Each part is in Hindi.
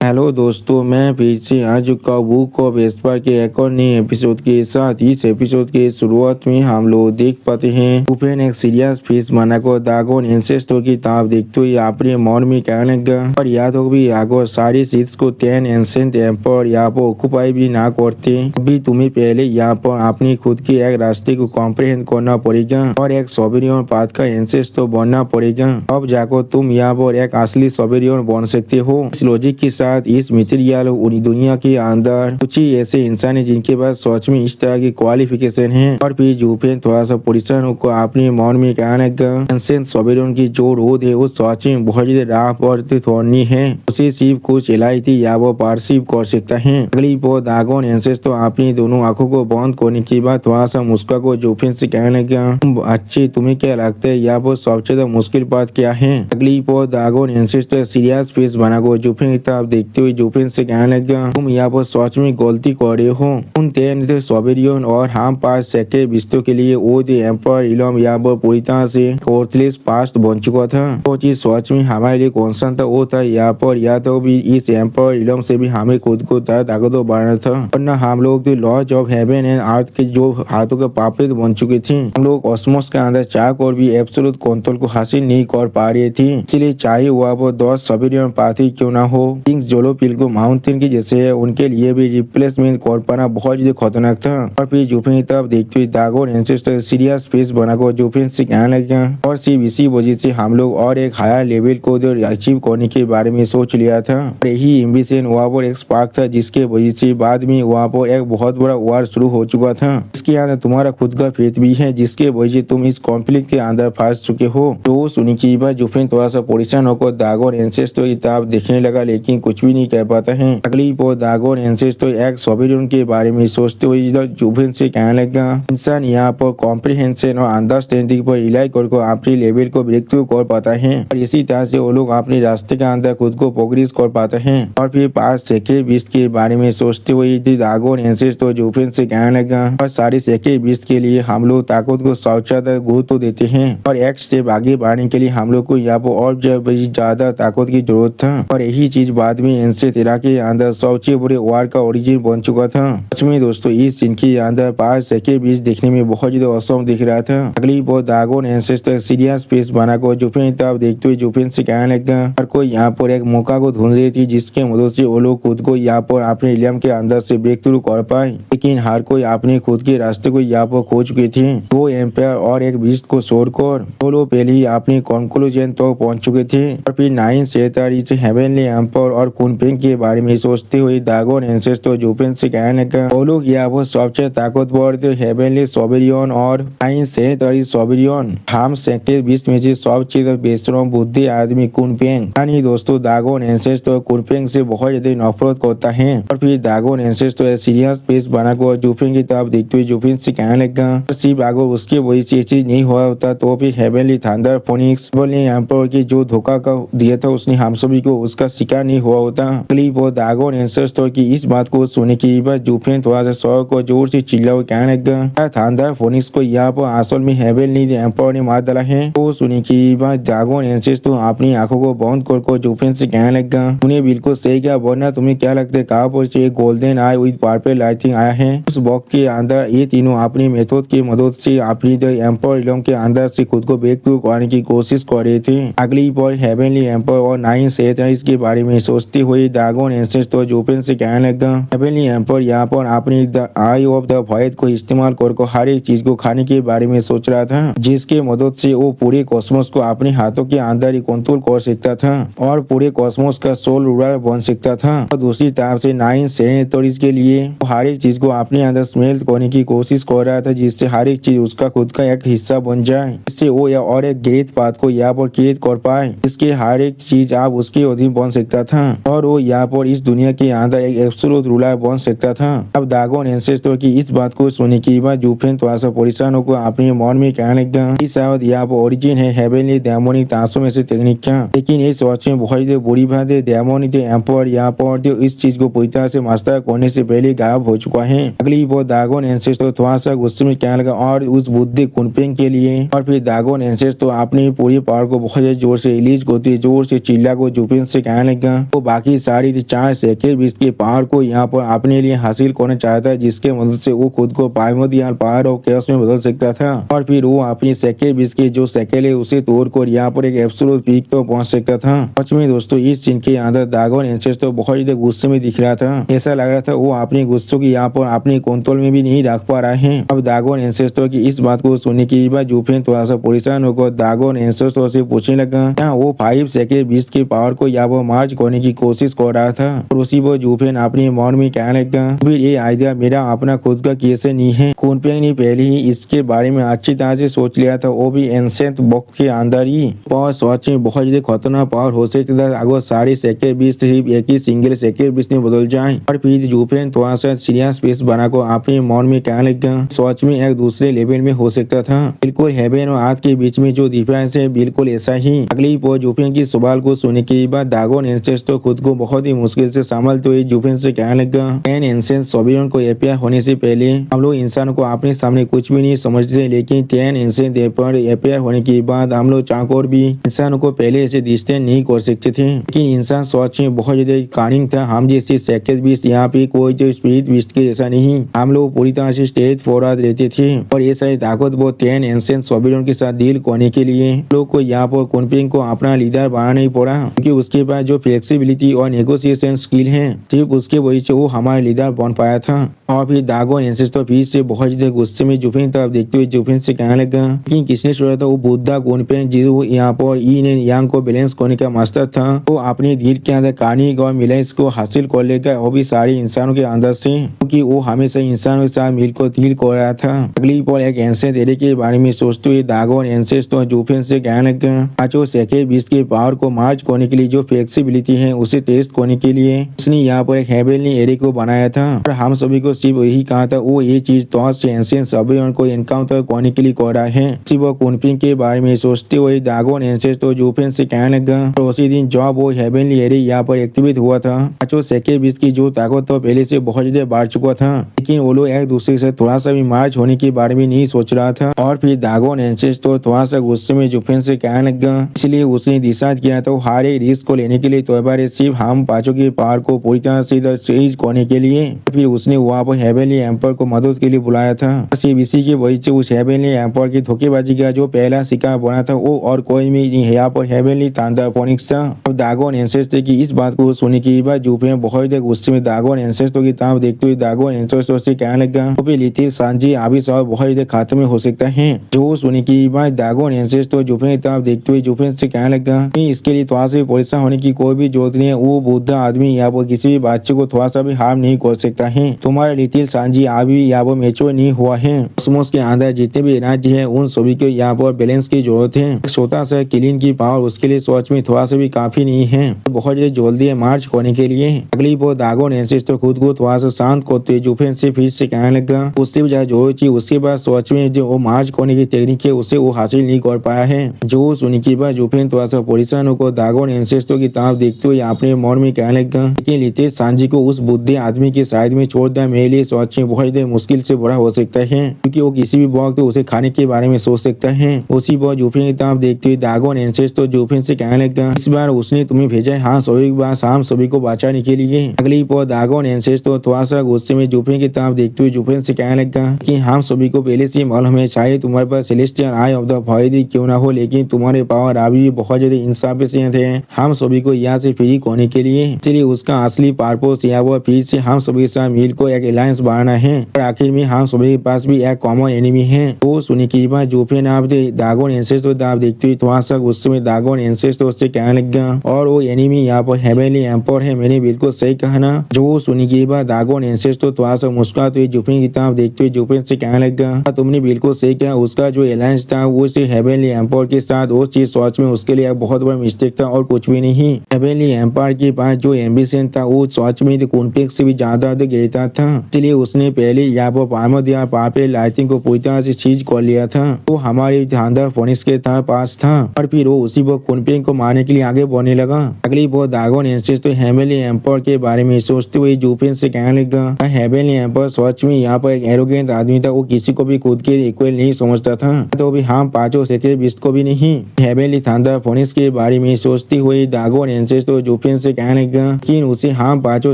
हेलो दोस्तों, मैं फिर से आ चुका हूँ बुक ऑफ एस्पर के एक और नए एपिसोड के साथ। इस एपिसोड के शुरुआत में हम लोग देख पाते हैं लुफिन एक सीरियस फिश बना को दागोन एंसेस्टर की ताब देखते हुए अपने मन में कहने लगा और याद हो भी आगो सारी सीट्स को 10 एंसेंट एम्पर यहाँ पर ऑक्यूपाई भी ना करते। अभी तुम्हें पहले यहाँ पर अपनी खुद के एक रास्ते को कॉम्प्रिहेंड करना पड़ेगा और एक सोवेरियन पाथ का एंसेस्टर बनना पड़ेगा। अब जाकर तुम यहाँ पर एक असली सोवेरियन बन सकते हो। इस लॉजिक के साथ इस मटेरियल दुनिया के अंदर कुछ ही ऐसे इंसान है जिनके पास सच में इस तरह की क्वालिफिकेशन है। और फिर जूफेन थोड़ा सा परेशान को अपने मन में कहने लगा सोवेरियन की जो रोड है वो सच में बहुत ज्यादा राफ और थोड़नी है, उसे सिर्फ कुछ एलाइटी या वो परसीव कर सकता है। अगली बार दागोन एंसेस्टर अपनी दोनों आंखों को बंद करने के बाद थोड़ा सा मुस्का को जूफेन से कहने लगा अच्छे तुम्हें क्या लगता है यहाँ पर सबसे ज्यादा मुश्किल बात क्या है। अगली बार दागोन एंसेस्टर सीरियस फेस बना को जूफेन की तरफ देखते हुए जूफेन से कहने लगा तुम यहाँ पर सच में गलती कर रहे हो। उन 10 सोवेरियन और हम 5 सेक्रेट बिस्तों के लिए वो एम्पर इलम यहाँ पर पूरी तरह से कोर्थलेस पास्ट बन चुका था। वो चीज सच में हमारे लिए कौन था वो था यहाँ पर या तो भी इस एम्पर इलम से भी हमें खुद को ताकतवर बनाना था, वरना हम लोग तो Lord of heaven and earth के जो हाथों के पापलेट बन चुके थे। हम लोग कॉस्मोस के अंदर चाह कर भी एब्सोल्यूट कंट्रोल को हासिल नहीं कर पा रहे थे। इसलिए चाहे वहाँ पर 10 सोवेरियन पाथी क्यों ना हो, किंग्स जोलो पिल्को माउंटेन की जैसे है उनके लिए भी रिप्लेसमेंट कर पाना बहुत ज्यादा खतरनाक था। और फिर जूफिन की तरफ देखते हुए दागोन एंसेस्टर सीरियस फेस बनाकर जूफिन से कहने लगा और सिर्फ इसी वजह से हम लोग और एक हायर लेवल को अचीव करने के बारे में सोच लिया था। और यही एम्बिशन वहाँ पर एक स्पार्क था जिसके वजह से बाद में वहाँ पर एक बहुत बड़ा वार शुरू हो चुका था। इसके अंदर तुम्हारा खुद का फेथ भी है जिसके वजह से तुम इस कॉन्फ्लिक्ट के अंदर फंस चुके हो। तो सुनी की बात जूफिन थोड़ा सा परेशान होकर दागोन एंसेस्टर की तरफ देखने लगा लेकिन कुछ भी नहीं कह पाता है। अगली बार दागोन एंसेस्टर एक सोवेरियन के बारे में सोचते हुए जूफिन से कहने लगा इंसान यहाँ पर कॉम्प्रिहेंशन और अंडरस्टैंडिंग पर इलाई कर अपने लेवल को ब्रेक थ्रू कर पाता है और इसी तरह से वो लोग अपने रास्ते के अंदर खुद को प्रोग्रेस कर पाते हैं। और फिर 5 सेक्रेट बीस्ट के बारे में सोचते हुए दागोन एंसेस्टर जूफिन से कहने लगा और सारे सेक्रेट बीस्ट के लिए हम लोग ताकत को सबसे ज्यादा गुरुत्व देते हैं और एक स्टेप आगे बढ़ने के लिए हम लोग को यहाँ पर और ज्यादा ताकत की जरूरत था। और यही चीज बाद में एंसे तेरा के अंदर सबसे बड़े वार का ओरिजिन बन चुका था। सच में दोस्तों इस सीन के अंदर 5 सेक्रेट बीस्ट देखने में बहुत ज्यादा औसम दिख रहा था। अगली बार दागोन एंसेस्टर सीरियस फेस बनाकर जूफिन तरफ देखते हुए जूफिन से कहने लगा हर कोई यहाँ पर एक मौका को ढूंढ रही थी जिसके मदद से वो लोग खुद को यहाँ पर अपने इलम के अंदर से ब्रेक थ्रू कर पाए, लेकिन हर कोई अपने खुद के रास्ते को यहाँ पर खो चुके थे। 2 एम्पायर और एक बीस्ट को छोड़कर वो लोग पहले ही अपनी कंक्लूजन तो पहुंच चुके थे। और फिर 9 सेतारी से हेवनली एम्पायर और कुनपेंग के बारे में सोचते हुए दागोन एंसेस्टर जूफिन से कहने का वो लोग यहाँ पर सबसे ताकतवर थे हेवनली सोवेरियन और 9 सेतारी सोवेरियन हम सेक्रेट बीस्ट में से सबसे बेशरम बुद्धि आदमी कुनपेंग। यानी दोस्तों दागोन एंसेस्टर कुनपेंग से बहुत ज्यादा नफरत करता है। और फिर दागोन एंसेस्टर सीरियस फेस बनाकर जूफिन की तरफ देखते हुए जूफिन से कहने लगा सिर्फ अगर उसके वजह से चीज नहीं हुआ होता तो फिर हेवनली थंडर फोनिक्स ने एम्पर की जो धोखा का दिया था उसने हम सभी को उसका शिकार नहीं हुआ होता। अगली वो दागोन एंसेस्टर की इस बात को सुनने के बाद जूफिन थोड़ा सा सौ को जोर से चिल्ला हुआ कहने लगा थंडर फोनिक्स को यहाँ पर असल में हेवनली एम्पर ने मार डाला है। तो सुनने के बाद दागोन एंसेस्टर अपनी आंखों को बंद कर जूफिन से कहने लगा उन्हें बिल्कुल सही क्या वरना तुम्हें क्या लगता है कहाँ पर से golden I with purple lighting आया है। उस बॉक्स के अंदर ये तीनों अपनी मेथड की मदद से अपनी एम्पर इलम के अंदर से खुद को ब्रेक थ्रू करने की कोशिश कर रहे थे। अगली बार हेवनली एम्पर और 9 सेतारीज के बारे में सोचते हुए दागोन एंसेस्टर जूफिन से कहने लगा हेवनली एम्पर यहाँ पर अपनी आई ऑफ द वॉइड को इस्तेमाल कर हर एक चीज को खाने के बारे में सोच रहा था जिसके मदद से वो पूरे कॉस्मोस को अपने हाथों के अंदर ही कंट्रोल कर सकता था और पूरे कॉस्मोस का सोल रूलर बन सकता था। और दूसरी तरफ से 9 सेनेटरीज के लिए वो हर एक चीज को अपने अंदर स्मेल्ट करने की कोशिश कर रहा था जिससे हर एक चीज उसका खुद का एक हिस्सा बन जाए, इससे वो या और एक ग्रेट पाथ को यहाँ पर क्रिएट कर पाए इसके हर एक चीज आप उसके अधीन बन सकता था और वो यहाँ पर इस दुनिया के अंदर एक एब्सोल्यूट रूलर बन सकता था। अब दागोन एंसेस्टर की इस बात को सुनने के बाद जूफिन थोड़ा सा परेशान होकर अपने मन में कहने लगा शायद यहाँ पर ओरिजिन है हेवनली डेमोनिक तांसों में से टेक्निक का, लेकिन ये सोच में बहुत बुरी बात है डेमोनिक एम्पर यहाँ पर इस चीज को पूरी तरह से मास्टर करने से पहले गायब हो चुका है। अगली बार दागोन एंसेस्टर थोड़ा सा गुस्से में कहने लगा और उस बुद्धि कुनपेंग के लिए। और फिर दागोन एंसेस्टर अपनी पूरी पावर को बहुत जोर से रिलीज करते जोर से चिल्ला को जूफिन से कहने लगा वो बाकी सारी 4 सेकेंड बीस के पावर को यहाँ पर अपने लिए हासिल करना चाहता है, जिसके मदद से वो खुद को प्राइमोर्डियल पावर और कैश में बदल सकता था और फिर वो अपनी सेकेंड बीस के जो सेकेंड है उसे तोड़कर यहाँ पर एक एब्सोल्यूट पीक तो पहुंच सकता था। सच में दोस्तों इस सीन के अंदर ड्रैगन एंसेस्टर बहुत ज्यादा गुस्से में दिख रहा था। ऐसा लग रहा था वो अपने गुस्सों की यहाँ पर अपने कंट्रोल में भी नहीं रख पा रहे हैं। अब ड्रैगन एंसेस्टर की इस बात को सुनने के बाद जुफेन थोड़ा सा परेशान होकर ड्रैगन एंसेस्टर से पूछने लगा क्या वो 5 सेकेंड बीस्ट के पावर को यहाँ पर मार्च करने की कोशिश कर रहा था। और उसी पर जुफेन अपने मन में कहने लगा फिर ये आइडिया मेरा अपना खुद का कैसे नहीं है। कुनपेंग ने पहले ही इसके बारे में अच्छी तरह से सोच लिया था, वो भी एंसेंट बॉक्स के अंदर ही। और सच में बहुत ज्यादा खतरनाक पावर हो सकता था अगर सारे सेकेंड बीस्ट सिर्फ एक ही सिंगल सेकेंड बीस्ट में बदल जाए। और फिर जुफेन थोड़ा सा सीरियस फेस बनाकर अपने मन में कहने लगा सच में एक दूसरे लेवल में हो सकता था। बिल्कुल हेवन और अर्थ के बीच में जो डिफरेंस है बिल्कुल ऐसा ही। अगली पर जुफेन की सवाल को सुनने के बाद ड्रैगन एंसेस्टर खुद को बहुत ही मुश्किल से संभालते हुए जुफेन से कहने लगा टेन एंसेंट सोबियन को एपियर होने से पहले हम लोग इंसानों को अपने सामने कुछ भी नहीं समझते, लेकिन 10 एंसेंट एपियर होने के बाद हम लोग चाकोर भी इंसानों को पहले ऐसे दिखते नहीं कर सकते थे। लेकिन इंसान सच में बहुत ज्यादा कानिंग था। हम जैसे सेकेंड बीस्ट यहाँ पे कोई जो स्पिरिट बीस्ट के जैसा नहीं, हम लोग पूरी तरह से स्टेज फॉरवर्ड रहते थे और ये सारी ताकत वो 10 एंसेंट सोबियन के साथ डील करने के लिए लोग को यहाँ पर कुनपेंग को अपना लीडर बनाना ही पड़ा, क्योंकि उसके पास जो फ्लेक्सिबिलिटी और नेगोशिएशन स्किल है सिर्फ उसके वजह से वो हमारा लीडर बन पाया था। और फिर ड्रैगन एंसेस्टर फिर से बहुत ज्यादा गुस्से में जुफेन तरफ देखते हुए जुफेन से कहने लगा कि किसने सोचा था वो बुद्धा कुनपेंग जिसको यहाँ पर इन एंड यांग को बैलेंस करने का मास्टर था, वो अपने दिल के अंदर कानिंग और मिलेंस को हासिल कर लेगा, वो भी सारे इंसानों के अंदर से, क्योंकि वो हमेशा इंसानों के साथ मिलकर डील कर रहा था। अगली पर एक एंसेंट एरिया के बारे में सोचते हुए ड्रैगन एंसेस्टर जुफेन से कहने लगा पांचों सेकेंड बीस्ट के पावर को मार्च करने के लिए जो फ्लेक्सिबिलिटी है उसे टेस्ट करने के लिए उसने यहाँ पर एक हेवनली एरिया को बनाया था और हम सभी को सिर्फ यही कहा था वो ये चीज तो से एंसेंट सोबियन को एनकाउंटर करने के लिए कर रहा है। सिर्फ वो कुनपेंग के बारे में सोचते हुए ड्रैगन एंसेस्टर जुफेन से कहने लगा और उसी दिन जब वो हेवनली एरिया यहाँ पर एक्टिवेट हुआ था पांचों सेकेंड बीस्ट की जो ताकत तो पहले से बहुत ज्यादा बढ़ चुका था, लेकिन वो लोग एक दूसरे से थोड़ा सा भी मार्च होने के बारे में नहीं सोच रहा था। और फिर ड्रैगन एंसेस्टर थोड़ा सा गुस्से में जुफेन से कहने लगा इसलिए उसने डिसाइड किया था हर एक रिस्क को लेने के लिए तो बार सिर्फ हम पांचों के पावर को पूरी तरह से सीज करने के लिए। फिर उसने वहाँ पर हेवनली एम्पर को मदद के लिए बुलाया था। सिर्फ इसी की वजह से उस हेवनली एम्पर की धोखेबाजी का जो पहला शिकार बना था वो और कोई भी नहीं है, यहाँ पर हेवनली थंडर फोनिक्स था। अब ड्रैगन एंसेस्टर की इस बात को सुनने के बाद जुफेन बहुत ज्यादा गुस्से में ड्रैगन एंसेस्टर की तरफ देखते हुए ड्रैगन एंसेस्टर से कहने लगा तो लिटिल सांजी अभी सब बहुत ज्यादा खात्मे हो सकता है। जो सुनने के बाद ड्रैगन एंसेस्टर जुफेन की तरफ देखते हुए जुफेन से कहने लगा इसके लिए थोड़ा सा परेशान होने की कोई भी जरूरत नहीं है। वो बुद्धा आदमी यहाँ पर किसी भी बच्चे को थोड़ा सा भी हार्म नहीं कर सकता है। तुम्हारा लिटिल सांजी अभी यहाँ पर मैच्योर नहीं हुआ है। कॉस्मोस के अंदर जितने भी राज्य है उन सभी को यहाँ पर बैलेंस की जरूरत है। छोटा सा क्लीन की पावर उसके लिए सोच में थोड़ा सा भी काफी नहीं है, बहुत जल्दी है मार्च करने के लिए। अगली बार ड्रैगन एंसेस्टर खुद को थोड़ा सा शांत करते जुफेन से फिर से कहने लगा उससे भी ज्यादा जरूरत थी। उसके बाद सोच में जो वो मार्च करने की टेक्निक है उसे वो हासिल नहीं कर पाया है। जो सुनने के बाद जुफेन थोड़ा सा परेशान होकर ड्रैगन एंसेस्टर की तरफ देखते हुए अपने मन में कहने लगा लेकिन लिटिल सांजी को उस बुद्धे आदमी के साइड में छोड़ देना मेरे लिए सोच में बहुत मुश्किल से बड़ा हो सकता है, क्योंकि वो किसी भी वक्त उसे खाने के बारे में सोच सकता है। उसी बार जुफेन की तरफ देखते हुए ड्रैगन एंसेस्टर जुफेन से कहने लगा इस बार उसने तुम्हें भेजा है हाँ सभी बार हम सभी को बचाने के लिए। अगली बार ड्रैगन एंसेस्टर थोड़ा सा गुस्से में जुफेन की तरफ देखते हुए जुफेन से कहने लगा कि हम सभी को पहले से मालूम है चाहे तुम्हारे पास सेलेस्टियल आई ऑफ द भॉइड क्यों ना हो, लेकिन तुम्हारे पावर अभी भी बहुत ज्यादा इंसाफिशिएंट है हम सभी को यहाँ से फ्री करने के लिए। इसलिए उसका असली पर्पस यहाँ वो फिर से हम सभी के साथ मिलकर एक अलायंस बनाना है और आखिर में हम सभी के पास भी एक कॉमन एनिमी है। तो सुनने के बाद जुफेन आप ड्रैगन एंसेस्टर आप देखते हुए थोड़ा सा गुस्से में ड्रैगन एंसेस्टर से कहने लगा और वो एनिमी यहाँ पर हेवनली एम्पर है, मैंने बिल्कुल सही कहा ना। जो सुनने के बाद ड्रैगन एंसेस्टर थोड़ा सा मुस्कुराते हुए जुफेन की तरफ देखते हुए जुफेन से कहने लगा तुमने बिल्कुल सही कहा, उसका जो अलायंस था वो से हेवनली एम्पर के साथ वो चीज सोच में उसके लिए बहुत बड़ा मिस्टेक था और कुछ भी नहीं। हेवनली एम्पायर के पास जो एम्बिशन था वो सोच में कुनपेंग से भी ज्यादा गहरा था, इसलिए उसने पहले यहाँ पर प्राइमोर्डियल पावर लाइटिंग को पूरी तरह से चीज कर लिया था। वो हमारे थंडर फोनिक्स के पास था और फिर वो उसी पर कुनपेंग को मारने के लिए आगे बढ़ने लगा। अगली बार ड्रैगन एंसेस्टर हेवनली एम्पायर के बारे में सोचते हुए जुफेन से कहने लगा हेवनली एम्पायर सच में यहाँ पर एक एरोगेंट आदमी था, वो किसी को भी खुद के इक्वल नहीं समझता था, तो भी हम पांचों सेकेंड बीस्ट को भी नहीं। हेवनली थंडर फोनिक्स के बारे में सोचते हुए ड्रैगन एंसेस्टर जुफेन जूफिन से कहने लगा कि उसे हम 5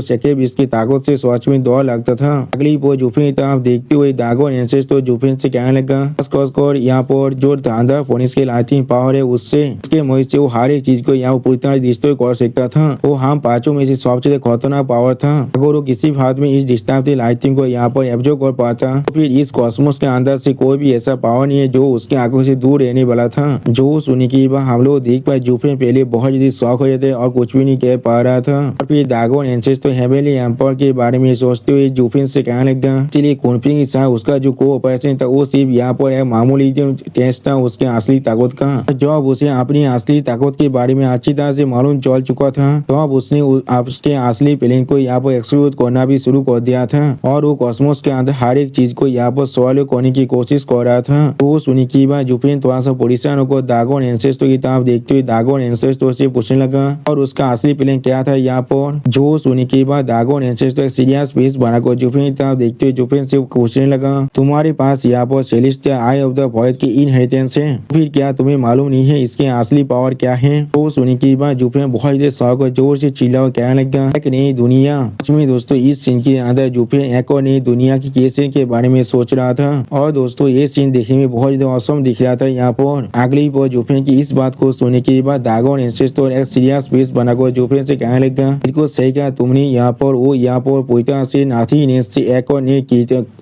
सेकेंड इसकी ताकत से सच में दौड़ लगता था। अगली वो जूफिन की तरफ देखते हुए दागोन एंसेस्टर जूफिन से कहने लगा यहाँ पर जो शानदार फोनिक्स के लाइटिंग पावर है उससे इसके मदद से वो हर एक चीज को यहाँ पूरी तरह डिस्ट्रॉय कर सकता था। वो हम 5 में से सबसे खतरनाक पावर था। अगर वो किसी भी हाथ में इस डिस्टर्ब लाइटिंग को यहाँ पर एब्जॉर्ब कर पाता तो फिर इस कॉस्मोस के अंदर से कोई भी ऐसा पावर नहीं है जो उसके आंखों से दूर रहने वाला था। जो सुनने की बात हम लोग देख पाए जूफिन पहले बहुत जल्दी शौक हो जाते और कुछ भी नहीं कह पा रहा था। और फिर दागोन एंसेस्टर हेवेली एम्पायर के बारे में सोचते हुए जूफिन से कहने लगा इसलिए कुनफिंग के साथ उसका जो कोऑपरेशन था वो सिर्फ यहाँ पर एक मामूली टेस्ट था उसके असली ताकत का। जब उसे अपनी असली ताकत के बारे में अच्छी तरह से मालूम चल चुका था तो अब उसने उसके असली प्लेन को यहाँ पर एक्सक्लूड करना भी शुरू कर दिया था और वो कॉस्मोस के अंदर हर एक चीज को यहाँ पर सॉल्व करने की कोशिश कर रहा था। तो सुनी की बात जूफिन थोड़ा सा परेशान होकर दागोन एंसेस्टर की तरफ देखते हुए दागोन एंसेस्टर से पूछने लगा और उसका असली प्लेन क्या था यहाँ पर। जो सुनी की बात दागोन एंसेस्टर सीरियस फेस बनाकर जूफिन की तरफ देखते हुए जूफिन से पूछने लगा तुम्हारे पास यहाँ पर celestial I of the void की इनहेरिटेंस है फिर क्या तुम्हें मालूम नहीं है इसके असली पावर क्या है। तो सुनी की बात जूफिन बहुत ही शौक और जोर से चिल्ला और कहने लगा एक नई दुनिया। दोस्तों इस सीन के अंदर जूफिन एक और नई दुनिया की केस के बारे में सोच रहा था और दोस्तों ये सीन देखने में बहुत ज्यादा औसम दिख रहा था। यहाँ पर अगली पर जूफिन की इस बात को सुनने के बाद दागोन एंसेस्टर एक सीरियस फेस बनाकर जूफिन से कहने लगा बिल्कुल सही कहा तुमने यहाँ पर पूरी तरह से नाथीनेस से एक और नई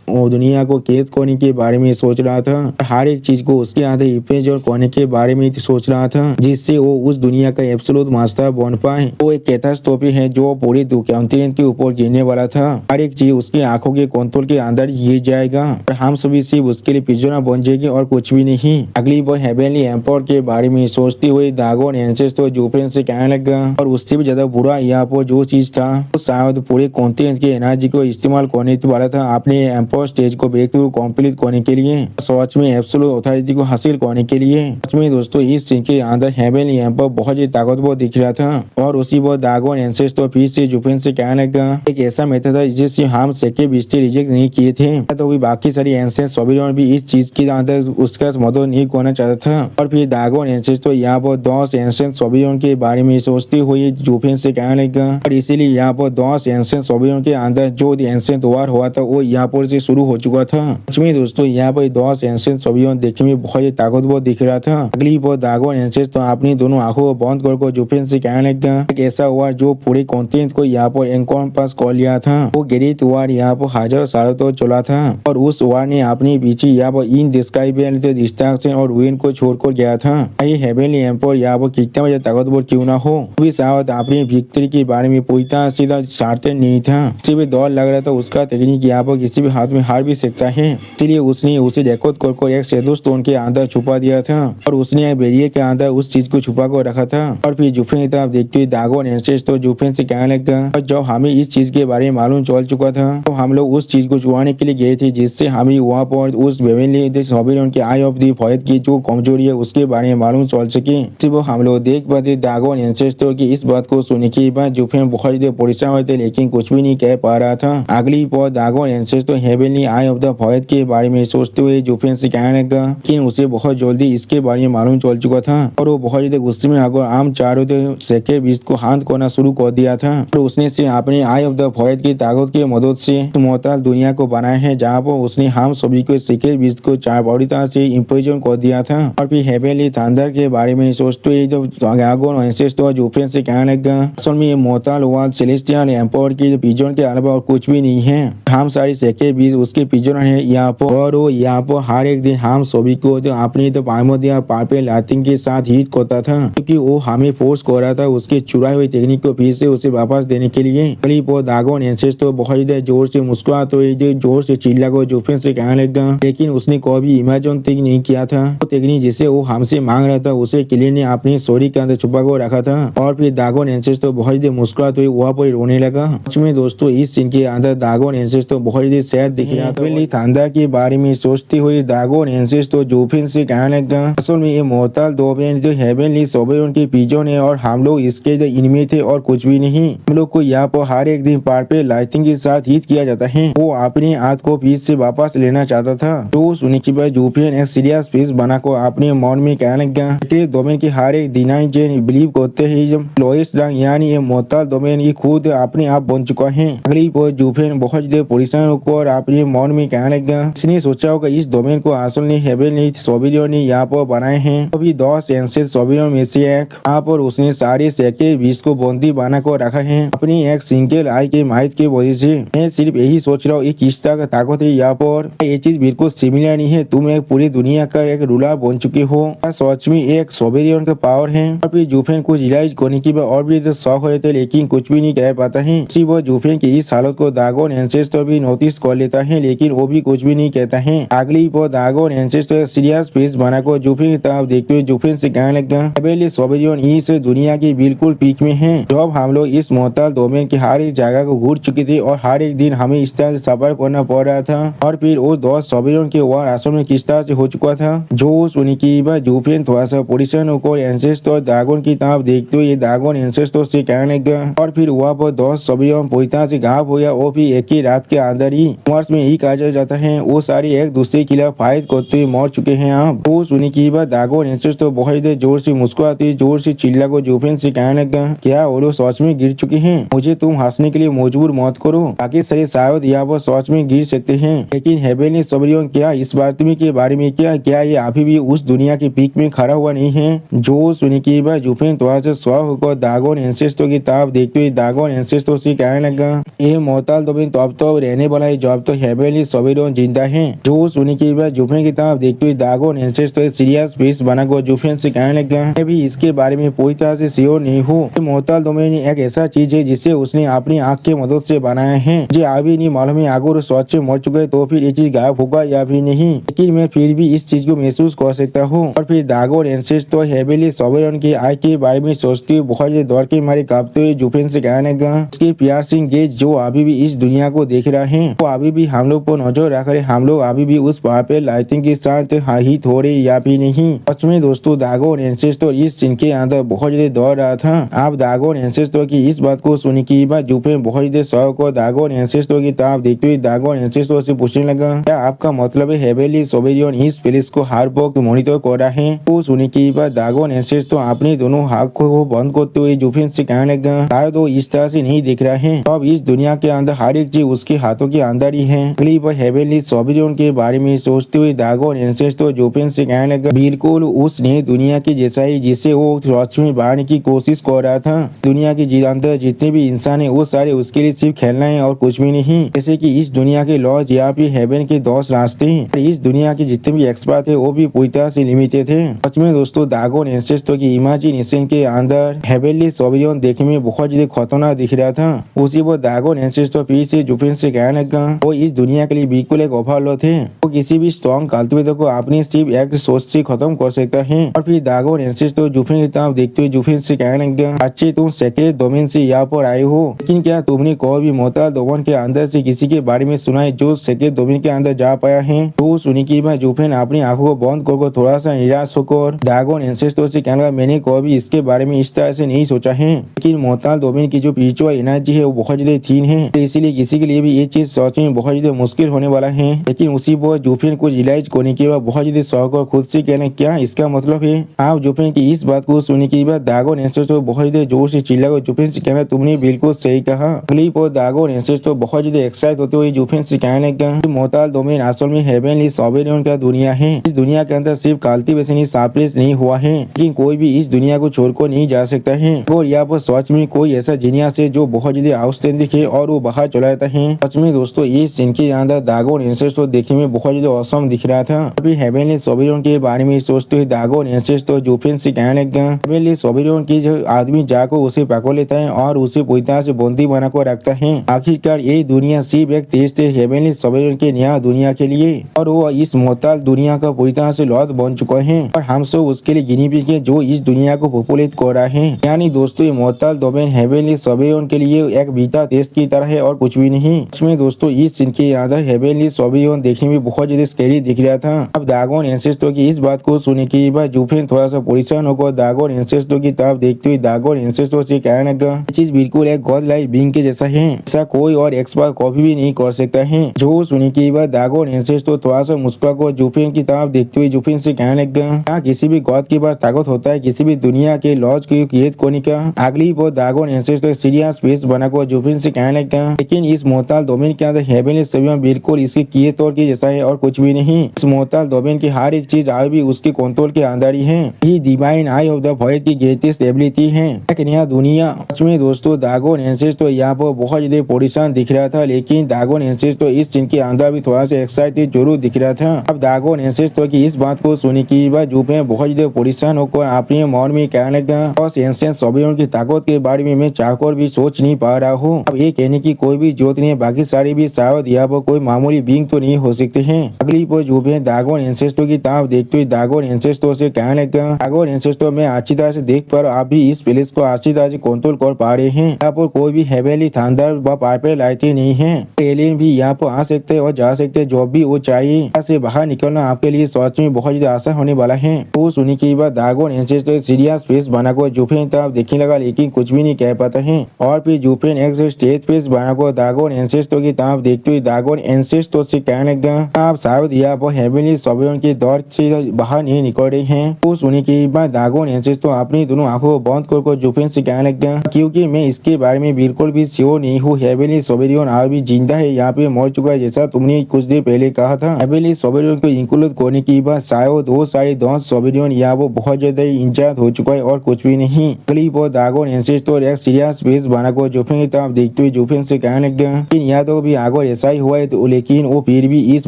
दुनिया को कैद करने के बारे में सोच रहा था। हर एक चीज को उसके अंदर रिप्रेजेंट करने के बारे में सोच रहा था जिससे वो उस दुनिया का एब्सोल्यूट मास्टर बन पाए। वो एक कैटास्ट्रोफी है जो पूरी कॉन्टिनेंट के ऊपर गिरने वाला था। हर एक चीज उसकी आंखों के कंट्रोल के अंदर गिर जाएगा और हम सभी सिर्फ उसके लिए पिजोना बन जाएगी और कुछ भी नहीं। अगली बार हेवेनली एम्पायर के बारे में सोचते हुए दागोन एंसेस्टर जूफिन से कहने लगा और उससे भी ज्यादा बुरा यहाँ पर जो चीज था वो शायद पूरे कॉन्टिनेंट की एनर्जी को इस्तेमाल करने वाला था अपने स्टेज को ब्रेक थ्रू कंप्लीट करने के लिए सच में एब्सोल्यूट अथॉरिटी को हासिल करने के लिए। सच में दोस्तों इस सीन के अंदर हेवेनली एम्पायर बहुत ही ताकतवर दिख रहा था और उसी पर दागोन एंसेस्टर फिर से जूफिन से कहने लगा एक ऐसा मेथड था जिससे हम सेकेंड बिस्ते रिजेक्ट नहीं किए थे तो भी बाकी सारी एंसेंट सोबियन भी इस चीज के अंदर उसका मदद नहीं करना चाहता था। और फिर दागोन एंसेस्टर यहाँ पर 10 एंसेंट सोबियन के बारे में सोचते हुए जूफिन से कहने लगा और इसीलिए यहाँ पर 10 एंसेंट सोबियन के अंदर जो एंसेंट वार हुआ था वो यहाँ पर से शुरू हो चुका था। सच में दोस्तों यहाँ पर 10 एंसेंट सोबियन देखने में बहुत ही ताकतवर दिख रहा था। अगली बार दागोन एंसेस्टर अपनी दोनों आंखों को बंद कर जूफिन से कहने लगा एक ऐसा वार जो पूरे कॉन्टिनेंट को यहाँ पर एनकॉम्पास कर लिया था। वो ग्रेट वार यहाँ पर हजारों सालों तक चला था और उस वार ने अपने पीछे यहाँ पर इनडिस्क्राइबेबल डिस्ट्रक्शन और रुइन को छोड़कर गया था। ये हेवेनली एम्पायर यहाँ पर कितना बजे ताकतवर क्यों ना हो भी शायद अपनी विक्ट्री के बारे में पूरी तरह सीधा सार्थक नहीं था। उसे भी दौर लग रहा था उसका टेक्निक यहाँ पर किसी भी हाथ में हार भी सकता है इसलिए उसने उसे रिकॉर्ड कर एक शैडो स्टोन के अंदर छुपा दिया था और उसने एक बैरियर के अंदर उस चीज को छुपा कर रखा था। और फिर जूफिन की तरफ देखते हुए दागोन एंसेस्टर जूफिन से कहने लगा और जब हमें इस चीज के बारे में मालूम चल चुका था तो हम लोग उस चीज को छुपाने के लिए गए थे जिससे हमें वहाँ पर उस हेवेनली सोबियन के आई ऑफ द वॉइड की जो कमजोरी है उसके बारे में मालूम चल सके। सिर्फ हम लोग देख पाते दागोन एंसेस्टर की इस बात को सुनने के बाद जूफिन बहुत परेशान हुए थे लेकिन कुछ भी नहीं कह पा रहा था। अगली बार Dagon ancestor heavenly eye of the void के बारे में सोचते हुए जूफिन से कहने लगा कि उसे बहुत जल्दी इसके बारे में मालूम चल चुका था और वो बहुत ज्यादा गुस्से में आकर आम चारों सेके बीच को हाथ करना शुरू कर दिया था और उसने से अपने आई ऑफ द वॉइड की ताकत की मदद से मोहताल दुनिया को बनाया है जहाँ पर उसने हम सभी को सेके बीच को चार बड़ी तरह से इम्प्रेजन कर दिया था। और फिर हेवेनली थंडर के बारे में सोचते हुए दागोन एंसेस्टर जूफिन से कहने लगा असल में ये मोहताल वर्ल्ड सेलेस्टियल एम्पायर की पिजन के अलावा और कुछ भी नहीं है। हम सारी सेके बीच उसके पिजन है यहाँ पर और वो यहाँ पर हर एक दिन हम सभी को अपनी पामोदिया पापे लाइटिंग के साथ हिट करता था क्योंकि वो हमें फोर्स कर रहा था उसकी चुराई हुई टेक्निक को फिर से उसे वापस देने के लिए। अगली बार दागोन एंसेस्टर बहुत जोर से मुस्कुरा तो जोर से चिल्ला को जूफिन से कहने लगा लेकिन उसने कभी इमेजिन तक नहीं किया था वो टेक्निक जिसे वो हमसे मांग रहा था उसे किले ने अपनी स्टोरी के अंदर छुपा कर रखा था। और फिर दागोन एंसेस्टर बहुत मुस्कुरा तो वहाँ पर रोने लगा। सच में दोस्तों इस सीन के अंदर दागोन एंसेस्टर बहुत सैड दिख रहा था। थंडर के बारे में सोचते हुए दागोन एंसेस्टर जूफिन से कहने लगा असल में ये मोहताल दोबेन जो हेवेनली सोबियन के पिजन है और हम लोग इसके इनमें थे और कुछ भी नहीं। हम लोग को यहाँ पर हर एक दिन पार पे लाइटिंग के साथ हिट किया जाता है। वो अपने हाथ को पीस से वापस लेना चाहता था तो सुनने के बाद जूफिन एक सीरियस फेस बना को अपने मन में कहने लगा दोबेन की हर एक दिनाई जे बिलीव करते हैं जब वॉइस रंग यानी ये मोहताल डोमेन ये खुद अपने आप बन चुका है। अगली पर जुफेन बहुत ज्यादा परेशान होकर अपने मन में कहने लगा, इसने सोचा होगा इस डोमेन को असल में हेवेनली सोबिलियन ने यहाँ पर बनाए हैं। अभी 10 एंसेंट सोबिलियन में से एक यहाँ पर उसने सारे सेके 20 को बंदी बना कर रखा है अपनी एक सिंगल आई के माहित की वजह से। मैं सिर्फ यही सोच रहा हूँ किस तरह का ताकत है यहाँ पर। ये चीज बिल्कुल सिमिलर नहीं है, तुम एक पूरी दुनिया का एक रूलर बन चुके हो, सच में एक सोबिलियन का पावर है। और फिर जुफेन को रियलाइज करने के बाद और भी शौक हो थे लेकिन कुछ भी नहीं कह पाता है। उसी वो जुफेन की इस हालत को दागोन एंसेस्टर भी नोटिस कर लेता है लेकिन वो भी कुछ भी नहीं कहता है। अगली वो दागोन एंसेस्टर सीरियस फेस बनाकर जुफेन की तरफ देखते हुए जुफेन से कहने लगा, हेवेनली सोबिलियन इस दुनिया की बिल्कुल पीक में है। जब हम लोग इस मोहताल डोमेन की हर एक जगह को घूर चुके थे और हर एक दिन हमें इस तरह से सफर करना पड़ रहा था और फिर वो 10 सोबिलियन के वार असल में किस तरह से हो चुका था। जो सुनी की बात जुफेन थोड़ा सा परेशान होकर एंसेस्टर दागोन की तरफ देखते हुए दागोन एंसेस्टर से कहने लगा और फिर वहाँ पर 10 सोबिलियन पूरी तरह से घाव हो गया। वो भी एक ही रात के अंदर ही मार्स में ही कहा जाता है वो सारे एक दूसरे के खिलाफ फाइट करते हुए मर चुके हैं। आप वो सुनी की बात दागोन एंसेस्टर बहुत जोर से मुस्कुराते जोर से चिल्ला को जुफेन से कहने लगा, क्या वो लोग सच में गिर चुके हैं? मुझे तुम हंसने के लिए मजबूर मत करो, बाकी सारे शायद यहाँ पर सच में गिर सकते हैं लेकिन हेवेनली सोबिलियन क्या इस बात में के बारे में क्या ये अभी भी उस दुनिया के पीक में खड़ा हुआ नहीं है? जो सुनी की बात जुफेन थोड़ा सा स्व होकर दागोन एंसेस्टर की तरफ देखते हुए दागोन एंसेस्टर से कहने लगा, ये मोहताल डोमेन तो अब तो रहने वाला है जब तो हेवेनली सोबिलियन जिंदा है। जो सुनी की बात जुफेन की तरफ देखते हुए दागोन एंसेस्टर सीरियस फेस बनाकर जुफेन से कहने लगा, मैं भी इसके बारे में पूरी तरह से श्योर नहीं हूँ। मोहताल डोमेन एक ऐसा चीज है जिसे उसने अपनी आंख की मदद से बनाया है। मुझे अभी नहीं मालूम है अगर सोच से मर चुके तो फिर ये चीज गायब होगा या भी नहीं, लेकिन मैं फिर भी इस चीज को महसूस कर सकता हूँ। और फिर दागोन एंसेस्टर हेवेनली सोबिलियन की आय के बारे में सोचते हुए बहुत दौड़ के मारे कांपते हुए जुफेन से कहने लगा, उसके प्यार सिंह गेज जो अभी भी इस दुनिया को देख रहा है वो अभी भी हम लोग को नजर रख रहे, हम लोग अभी भी उस पहाड़ पे लाइटिंग के साथ हिट हो रहे या भी नहीं। सच में दोस्तों दागोन एंसेस्टर इस सीन के अंदर बहुत ज्यादा दौड़ रहा था। आप दागोन एंसेस्टर की इस बात को सुनी की बात जुफेन बहुत ज्यादा शौक और दागोन एंसेस्टर की तरफ देखते हुए दागोन एंसेस्टर से पूछने लगा, क्या आपका मतलब है हेवेनली सोबिलियन इस प्लेस को हर वक्त मॉनिटर कर रहा है? वो सुनी की बात दागोन एंसेस्टर अपने दोनों हाथ को बंद करते हुए जुफेन से कहने लगा, शायद वो इस तरह से नहीं दिख रहा है, अब इस दुनिया के अंदर हर एक चीज उसके हाथों के अंदर ही है। अगली बार हेवेनली सोबिलियन के बारे में सोचते हुए दागोन एंसेस्टर जुफेन से कहने लगा, बिल्कुल उस नई दुनिया की जैसा ही जिसे वो सच में बाहर की कोशिश कर रहा था। दुनिया के अंदर जितने भी इंसान है वो सारे उसके लिए सिर्फ खेलना है और कुछ भी नहीं। जैसे कि इस दुनिया के लॉज या फिर हेवन के 10 रास्ते हैं। इस दुनिया के जितने भी एक्सपर्ट थे वो भी पूरी तरह से लिमिटेड थे। सच में दोस्तों दागोन एंसेस्टर की इमेजिनेशन के अंदर हेवेनली सोबिलियन देखने में बहुत ज्यादा खतरनाक दिख रहा था। उसी वो दागोन एंसेस्टर फिर से जुफेन से कहने लगा, वो इस दुनिया के लिए बिल्कुल एक ओवरलॉर्ड थे, वो किसी भी स्ट्रॉन्ग कल्टिवेटर को अपनी सिर्फ एक सोच से खत्म कर सकता है। और फिर दागोन एंसेस्टर जुफेन की तरफ देखते हुए जुफेन से कहने लगा, अच्छे तुम सेक्रेट डोमेन से यहाँ पर आए हो, लेकिन क्या तुमने कोई भी मोहताल डोमेन के अंदर से किसी के बारे में सुना है जो सेक्रेट डोमेन के अंदर जा पाया है? तो सुनी की बात जुफेन अपनी आंखों को बंद कर थोड़ा सा निराश होकर दागोन एंसेस्टर से कहने लगा, मैंने कोई भी इसके बारे में इस तरह से नहीं सोचा है, लेकिन मोहताल डोमेन की जो स्पिरिचुअल एनर्जी है वो बहुत ज्यादा थीन है, इसीलिए किसी के लिए भी ये चीज सोचने में बहुत ज्यादा मुश्किल होने वाला है। लेकिन उसी वो जुफेन को रियलाइज करने के बाद बहुत ज्यादा शौक और खुद से कहना, क्या इसका मतलब है? आप जुफेन की इस बात को सुनने के बाद दागोन एंसेस्टर बहुत ज्यादा जोर से चिल्लाकर जुफेन से कहना, तुमने बिल्कुल सही कहा। अगली पर दागोन एंसेस्टर बहुत ज्यादा एक्साइट होते हुए जुफेन से कहने लगा, मोहताल डोमेन असल में हेवेनली सोबिलियन का दुनिया है। इस दुनिया के अंदर सिर्फ कल्टीवेशन ही सप्रेस नहीं हुआ है, लेकिन कोई भी इस दुनिया को छोड़कर नहीं जा सकता है। और यहाँ पर सच में कोई ऐसा जीनियस है जो बहुत ज्यादा आउटस्टैंडिंग है और वो बाहर चला जाता है। सच में दोस्तों इस सीन के अंदर दागोन एंसेस्टर देखने में बहुत ज्यादा औसम दिख रहा था। अभी हेवेनली सोबिलियन के बारे में सोचते हुए दागोन एंसेस्टर जुफेन से कहने लगा, हेवेनली सोबिलियन की जो आदमी जाकर उसे पकड़ लेता है और उसे पूरी तरह से बंदी बनाकर रखता है। आखिरकार ये दुनिया सिर्फ एक टेस्ट है हेवेनली सोबिलियन के नया दुनिया के लिए, और वो इस मोहताल दुनिया का पूरी तरह से लॉर्ड बन चुका है और हम सब उसके लिए गिनी पिग है जो इस दुनिया को पॉपुलेट कर रहा है। यानी दोस्तों ये मोहताल डोमेन हेवेनली सोबिलियन के लिए एक बीटा टेस्ट की तरह है और कुछ भी नहीं। इसमें दोस्तों इस सीन के अंदर हेवेनली सोबिलियन देखने में बहुत ज्यादा स्कैरी दिख रहा था। अब दागोन एंसेस्टर की इस बात को सुनने के बाद जुफेन थोड़ा सा परेशान होकर दागोन एंसेस्टर की तरफ देखते हुए दागोन एंसेस्टर से कहने लगा, चीज बिल्कुल एक गॉड लाइक बीइंग के जैसा है, ऐसा कोई और एक्सपर्ट कॉपी भी नहीं कर सकता है। जो सुनने के बाद दागोन एंसेस्टर थोड़ा सा मुस्कुराकर जुफेन की तरफ देखते हुए जुफेन से कहने लगा, क्या किसी भी गॉड के पास ताकत होता है किसी भी दुनिया के लॉज को क्रिएट कोनिका अगली वो दागोन एंसेस्टर सीरियस फेस बना को जुफिन से कहने लगा, लेकिन इस मोहताल डोमेन के अंदर हेवनली सभी बिल्कुल इसके किए तौर के जैसा है और कुछ भी नहीं। इस मोहताल डोमेन की हर एक चीज आज भी उसके कंट्रोल के अंदर ही है। ये divine eye of the void की ग्रेटेस्ट एबिलिटी है, एक नया दुनिया। सच में दोस्तों दागोन एंसेस्टर यहाँ पर बहुत ज्यादा परेशान दिख रहा था, लेकिन दागोन एंसेस्टर इस चीज के अंदर भी थोड़ा सा एक्साइटेड जरूर दिख रहा था। अब दागोन एंसेस्टर की इस बात को सुनने की बाद जुफिन बहुत ज्यादा परेशान होकर अपने मन में कहने लगा, और एंसेंट सबियों की ताकत के बारे में मैं चाहकर भी सोच नहीं पा रहा हूँ। अब ये कहने की कोई भी जरूरत नहीं है, बाकी सारे भी शायद यहाँ पर कोई मामूली बींग तो नहीं हो सकते हैं। अगली पर जुफिन दागोन एंसेस्टर की तरफ देखते हुए दागोन एंसेस्टर से कहने लगा, दागोन एंसेस्टर मैं अच्छी तरह से देख पर आप भी इस प्लेस को अच्छी तरह से कंट्रोल कर पा रहे हैं। यहाँ पर कोई भी हेवनली थंडर व पाइपर लाइटें नहीं है। एलियन भी यहाँ पर आ सकते हैं और जा सकते हैं, जो भी वो चाहिए। यहाँ से बाहर निकलना आपके लिए सच में बहुत ज्यादा आसान होने वाला है। तो सुनने के बाद दागोन एंसेस्टर सीरियस फेस बनाकर जुफिन तरफ देखने लगा, लेकिन कुछ भी नहीं कह पाता है। और फिर जुफिन एक स्टेज फेस बनाकर दागोन एंसेस्टर की तरफ देखते हुए दागोन एंसेस्टर से कहने लगा, आप शायद यहाँ पर हेवनली सबियों के दौर से बाहर नहीं निकल रहे हैं। तो सुनने के बाद दागोन एंसेस्टर अपनी दोनों आंखों को बंद कर जुफिन से कहने लगा, क्योंकि मैं इसके बारे में बिल्कुल भी श्योर नहीं हूँ। हेवनली सोबेरियन आज भी जिंदा है, यहाँ पे मर चुका है, जैसा तुमने कुछ देर पहले कहा था। हेवनली सोबेरियन को इंक्लूड करने की बाद शायद वो सारे 10 सोबेरियन यहाँ वो बहुत ज्यादा इंचार्ज हो चुका है और कुछ भी नहीं। अगली वो दागोन एंसेस्टर एक सीरियस फेस बनाकर जुफिन की तरफ देखते हुए जुफिन से कहने लगा, लेकिन यहाँ तो भी आगे ऐसा ही हुआ है, तो लेकिन वो फिर भी इस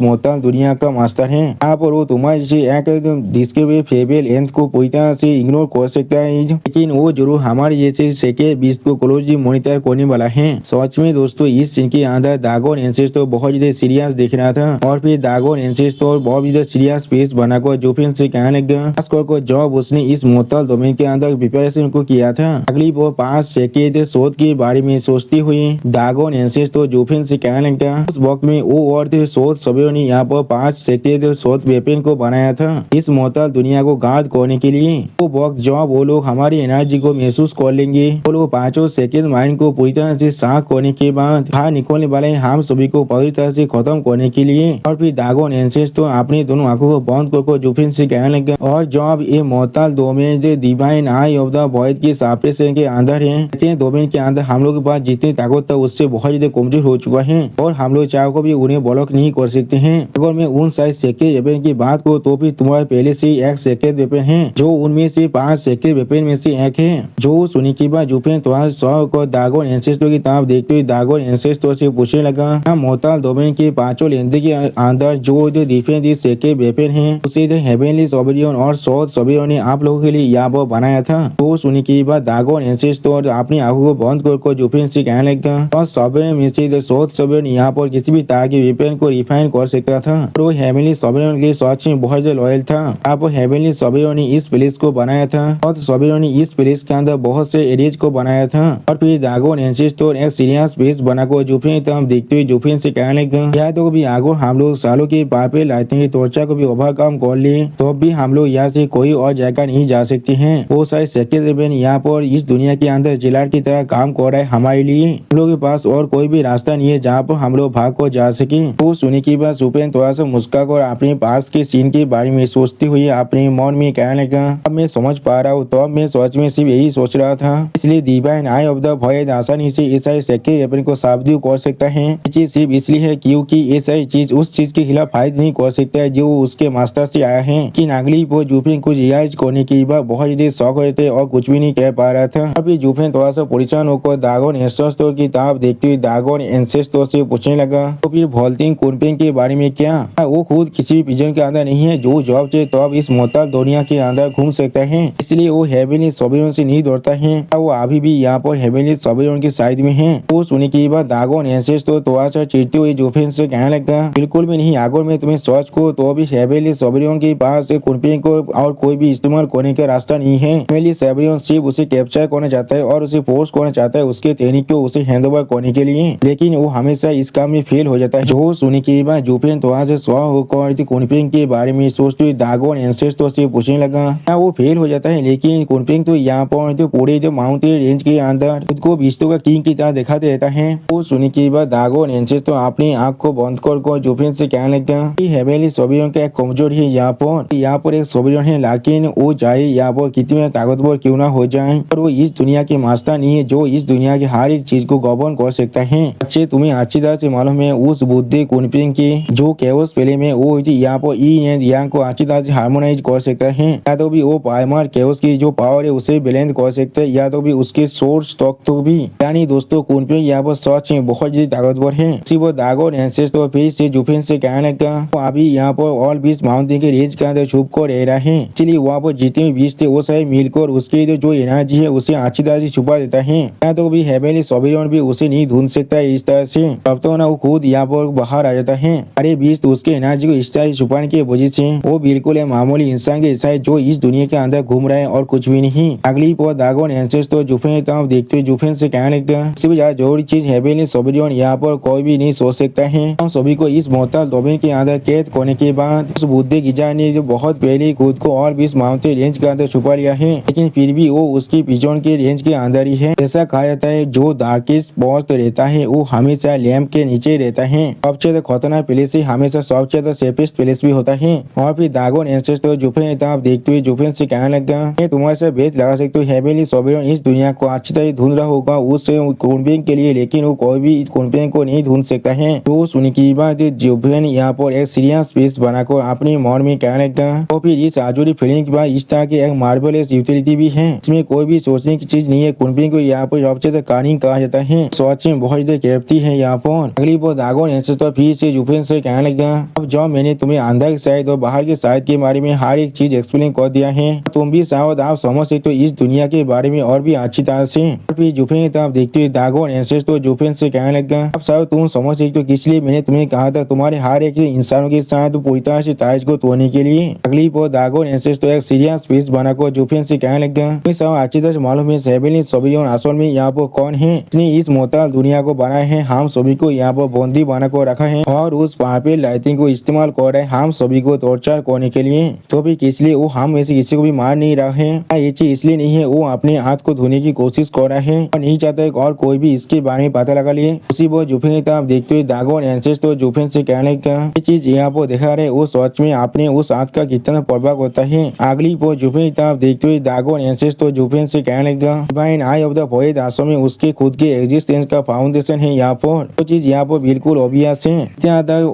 मोहताल दुनिया का मास्टर है। यहाँ पर वो तुम्हारे जैसे एक डिस्कवरी फेबल एंड को पूरी तरह से इग्नोर कर सकता है, लेकिन वो जरूर हमारे जैसे सेके बीस को क्लोजली मॉनिटर करने वाला है। सच में दोस्तों इस सीन के अंदर दागोन एंसेस्टर बहुत ज्यादा सीरियस दिख रहा था। और फिर दागोन एंसेस्टर बहुत ज्यादा सीरियस फेस बनाकर जुफिन से कहने लगा, खासकर को जब उसने इस मोहताल डोमेन के अंदर प्रिपरेशन को किया था। अगली वो 5 सेकेंड शोध के बारे में सोचती हुई दागोन एंसेस्टर जुफिन से कहने लगा, उस वक्त में वो और शोध सभी ने यहाँ पर 5 सेकेंड शोध वेपन को बनाया था इस मोहताल दुनिया को गार्ड करने के लिए। वो वक्त जब वो लोग हमारी एनर्जी को महसूस कर लेंगे, वो लोग 5 सेकेंड माइंड को पूरी तरह से साफ करने के बाद बाहर निकलने वाले हम सभी को पूरी तरह से खत्म करने के लिए। और फिर दागोन एंसेस्टर अपनी दोनों आंखों को बंद कर जुफिन से कहने लगा, और जब ये मोहताल domain divine eye of the void के सापेक्ष के अंदर है, डोमेन के अंदर हम लोग के पास जितनी ताकत था उससे बहुत ज्यादा कमजोर हो चुका है, और हम लोग चाहो को भी उन्हें ब्लॉक नहीं कर सकते हैं। अगर मैं उन सारे सेकेंड वेपन की बात करूँ तो फिर तुम्हारे पहले से एक सेकेंड वेपन है, जो उनमें से 5 सेकेंड वेपन में से एक है। जो सुनी के बाद जुफिन थोड़ा सौ को दागोन एंसेस्टर की तरफ देखते हुए दागोन एंसेस्टर से पूछने लगा, मोहताल डोमेन के 5 लेंदे के अंदर जो डिफेंस सेकेंड वेपन है उसे हेवनली सोबेरियन और सौद सोबेरियन ने आप लोगों के लिए यहाँ पर बनाया था। तो सुनी के बाद दागोन एंसेस्टर अपनी आंखों को बंद कर जुफिन से कहने लगा, और सोबेरियन में से सौद सोबेरियन यहाँ पर किसी भी तरह के वेपन को रिफाइन कर सकता था, और वो हेवनली सोबेरियन के सच में बहुत ज्यादा लॉयल था। आप हेवनली सोबेरियन ने इस प्लेस को बनाया था, और सोबेरियन ने इस प्लेस के अंदर बहुत से एरियाज को बनाया था। और फिर दागोन एंसेस्टर एक सीरियस फेस बनाकर जुफिन तरफ देखते हुए जुफिन से कहने लगा, या तो भी आगे हम लोग सालों के पापे लाइटिंग की टॉर्चर को भी ओवरकम कर लिए, तो भी हम लोग यहाँ से कोई और जगह नहीं जा सकते हैं। वो सारे सेकेंड वेपन यहाँ पर इस दुनिया के अंदर जिलार की तरह काम कर रहा है हमारे लिए। हम लोग के पास और कोई भी रास्ता नहीं है जहाँ पर हम लोग भाग कर जा सके। तो सुनी की बात जुफिन थोड़ा सा मुस्कुराकर अपने पास के सीन के बारे में सोचते हुए अपने मन में कहने लगा, अब मैं समझ पा रहा हूँ, तो अब मैं सच में सिर्फ यही सोच रहा था, इसलिए divine eye of the void आसानी से इस सारे सेकेंड वेपन को साबित कर सकता है। ये चीज सिर्फ इसलिए है क्योंकि ये सारी चीज उस चीज के खिलाफ फायद नहीं कर सकता है जो उसके मास्टर से आया है। कि नागली वो जुफिन कुछ रियाज करने की बात बहुत ज्यादा शौक हो थे और कुछ भी नहीं कह पा रहा था। अभी जुफिन थोड़ा सा परेशान होकर दागोन एंसेस्टर की तरफ देखते हुए दागोन एंसेस्टर से पूछने लगा, तो फिर वोल्टिंग कुनपिंग के बारे में क्या? वो खुद किसी भी पिजन के अंदर नहीं है, जो जॉब चाहे तो अब इस मोहताल दुनिया के अंदर घूम सकता है, इसलिए वो हेवनली सोबेरियन से नहीं दौड़ता है। वो अभी भी यहाँ पर हेवनली सोबेरियन की साइड में है। वो सुनने की बात दागोन एंसेस्टर थोड़ा सा चिढ़ते हुए जुफिन से कहने लगा, बिल्कुल भी नहीं, अगर मैं तुम्हें सर्च को तो भी हेवनली सोबेरियन के पास कुनपिंग को और कोई भी इस्तेमाल करने का रास्ता नहीं है। हेवनली सोबेरियन सिर्फ उसे कैप्चर करना चाहता है और उसे फोर्स करना चाहता है उसके ट्रेनिंग को उसे हैंडओवर करने के लिए, लेकिन वो हमेशा इस काम में फेल हो जाता है। जो सुनने की बात जुफिन थोड़ा से सौ होकर कुनपिंग के बारे में सोचते हुए दागोन एंसेस्टर से पूछने लगा, वो फेल हो जाता है, लेकिन कुनपिंग तो यहाँ पर तो पूरे माउंटेन रेंज के अंदर खुद को बिस्तों का किंग की तरह दिखाते रहता है। वो सुनने की बात दागोन एंसेस्टर अपनी आंख को बंद कर जुफिन से कहने लगा, हेवनली सोबेरियन का एक कमजोर है, यहाँ पर एक सोबेरियन है, लेकिन वो चाहे यहाँ पर कितने ताकतवर क्यों ना हो जाए और वो इस दुनिया के मास्टर नहीं है जो इस दुनिया के हर एक चीज को गवर्न कर सकता है। अच्छे तुम्हें अच्छी तरह से मालूम है उस बुद्धि कुनपिंग की जो केवस पहले में वो यहाँ पर ई एंड यांग को अच्छी तरह से हार्मोनाइज कर सकता है, या तो भी वो पाइमर केवस की जो पावर है उसे बैलेंस कर सकता है, या तो भी उसके सोर्स तक तो भी। यानी दोस्तों कुनपिंग यहाँ पर सच में बहुत ज्यादा ताकतवर है। वो दागोन एंसेस्टर फिर से जुफिन से कहने का अभी यहाँ पर ऑल बीस माउंटेन के रेंज के अंदर छुप कर रह रहा है, इसलिए वहाँ पर जितने बीस थे वो सभी मिलकर उसके जो एनर्जी है उसे अच्छी तरह से छुपा देता है, या तो भी हेवेली सोबियन भी उसे नहीं ढूंढ सकता है इस तरह से। तब तो ना वो खुद यहाँ पर बाहर आ जाता है। अरे बीस तो उसके एनर्जी को इस तरह से छुपाने की वजह से वो बिल्कुल मामूली इंसान के जैसा है जो इस दुनिया के अंदर घूम रहा है और कुछ भी नहीं। अगली पर दागोन एंसेस्टर जुफिन तो आप देखते जुफिन से कहने लगा इससे भी ज्यादा जरूरी चीज हेवेली सोबियन यहाँ पर कोई भी नहीं सोच सकता है। हम सभी को इस मोहताज डोमेन के अंदर कैद करने के बाद उस बुद्धि गिजा ने जो बहुत पहले खुद को और 20 माउंटेन रेंज के अंदर छुपा लिया है, लेकिन फिर भी वो उसकी पिछों के रेंज के अंदर ही है। ऐसा कहा जाता है जो डार्केस्ट पॉइंट रहता है वो हमेशा लैम्प के नीचे रहता है। सबसे ज्यादा खतरनाक प्लेस ही हमेशा सबसे ज्यादा सेफेस्ट प्लेस भी होता है। और फिर दागोन एंसेस्टर जुफिन आप देखते हुए जुफिन से कहने लगा मैं तुम्हारे से बेच लगा सकते हो हेवेली सोबियन इस दुनिया को अच्छी तरह ढूंढ रहा होगा उस कुनपिंग के लिए, लेकिन वो कोई भी इस कुनपिंग को नहीं ढूंढ सकता है। तो सुनने की बात जुफिन यहाँ पर एक सीरियस पीस बनाकर अपने मन में कहने लगा तो फिर इस आजुरी फिल्म के बाद इस तरह की एक मार्वलेस यूटिलिटी भी है, इसमें कोई भी सोचने की चीज नहीं है। कुनपिंग को यहाँ पर सबसे ज्यादा कहानी कहा जाता है, सोच में बहुत ज्यादा कैप्टी है यहाँ पर। अगली बार दागोन एंसेस्टर फिर से जुफिन से कहने लगा अब जब मैंने तुम्हें अंदर के साइड और बाहर के साइड के बारे में हर एक चीज एक्सप्लेन कर दिया है, तुम भी शायद आप समझ सकते हो इस दुनिया के बारे में और भी अच्छी तरह से। फिर जुफिन आप देखते हुए दागोन एंसेस्टर जुफिन से कहने लगा अब शायद तुम समझ सकते हो इसलिए मैंने तुम्हें कहा था तुम्हारे हर एक इंसानों के साथ पूरी तरह से ताज को तोड़ने के लिए। अगली पर दागोन एंसेस्टर एक सीरियस पीस बनाकर जुफिन से कहने लगा सब अच्छी तरह से मालूम है हेवेली सोबियन असल में यहाँ पर कौन है, इसने इस मोहताज दुनिया को बनाया है, हम सभी को यहाँ पर बंदी बना कर रखा है और उस पार्पिल लाइटिंग को इस्तेमाल कर रहे हैं हम सभी को टॉर्चर करने के लिए। तो भी इसलिए वो हम में से किसी को भी मार नहीं रहा है, ये चीज इसलिए नहीं है वो अपने हाथ को धोने की कोशिश कर रहा है और नहीं चाहता है और कोई भी इसके बारे में पता लगा लिए। उसी वो जुफिन आप देखते हुए दागोन एंसेस्टर जुफिन से कहने का ये चीज यहाँ पर देखा रहे वो सोच में आपने उस हाथ का कितना प्रभाव होता है। अगली वो जुफिन आप देखते हुए दागोन एंसेस्टर जुफिन से कहने का divine eye of the void असल में उसके खुद के एग्जिस्टेंस का फाउंडेशन है यहाँ पर। वो चीज यहाँ पर बिल्कुल ऑब्वियस है,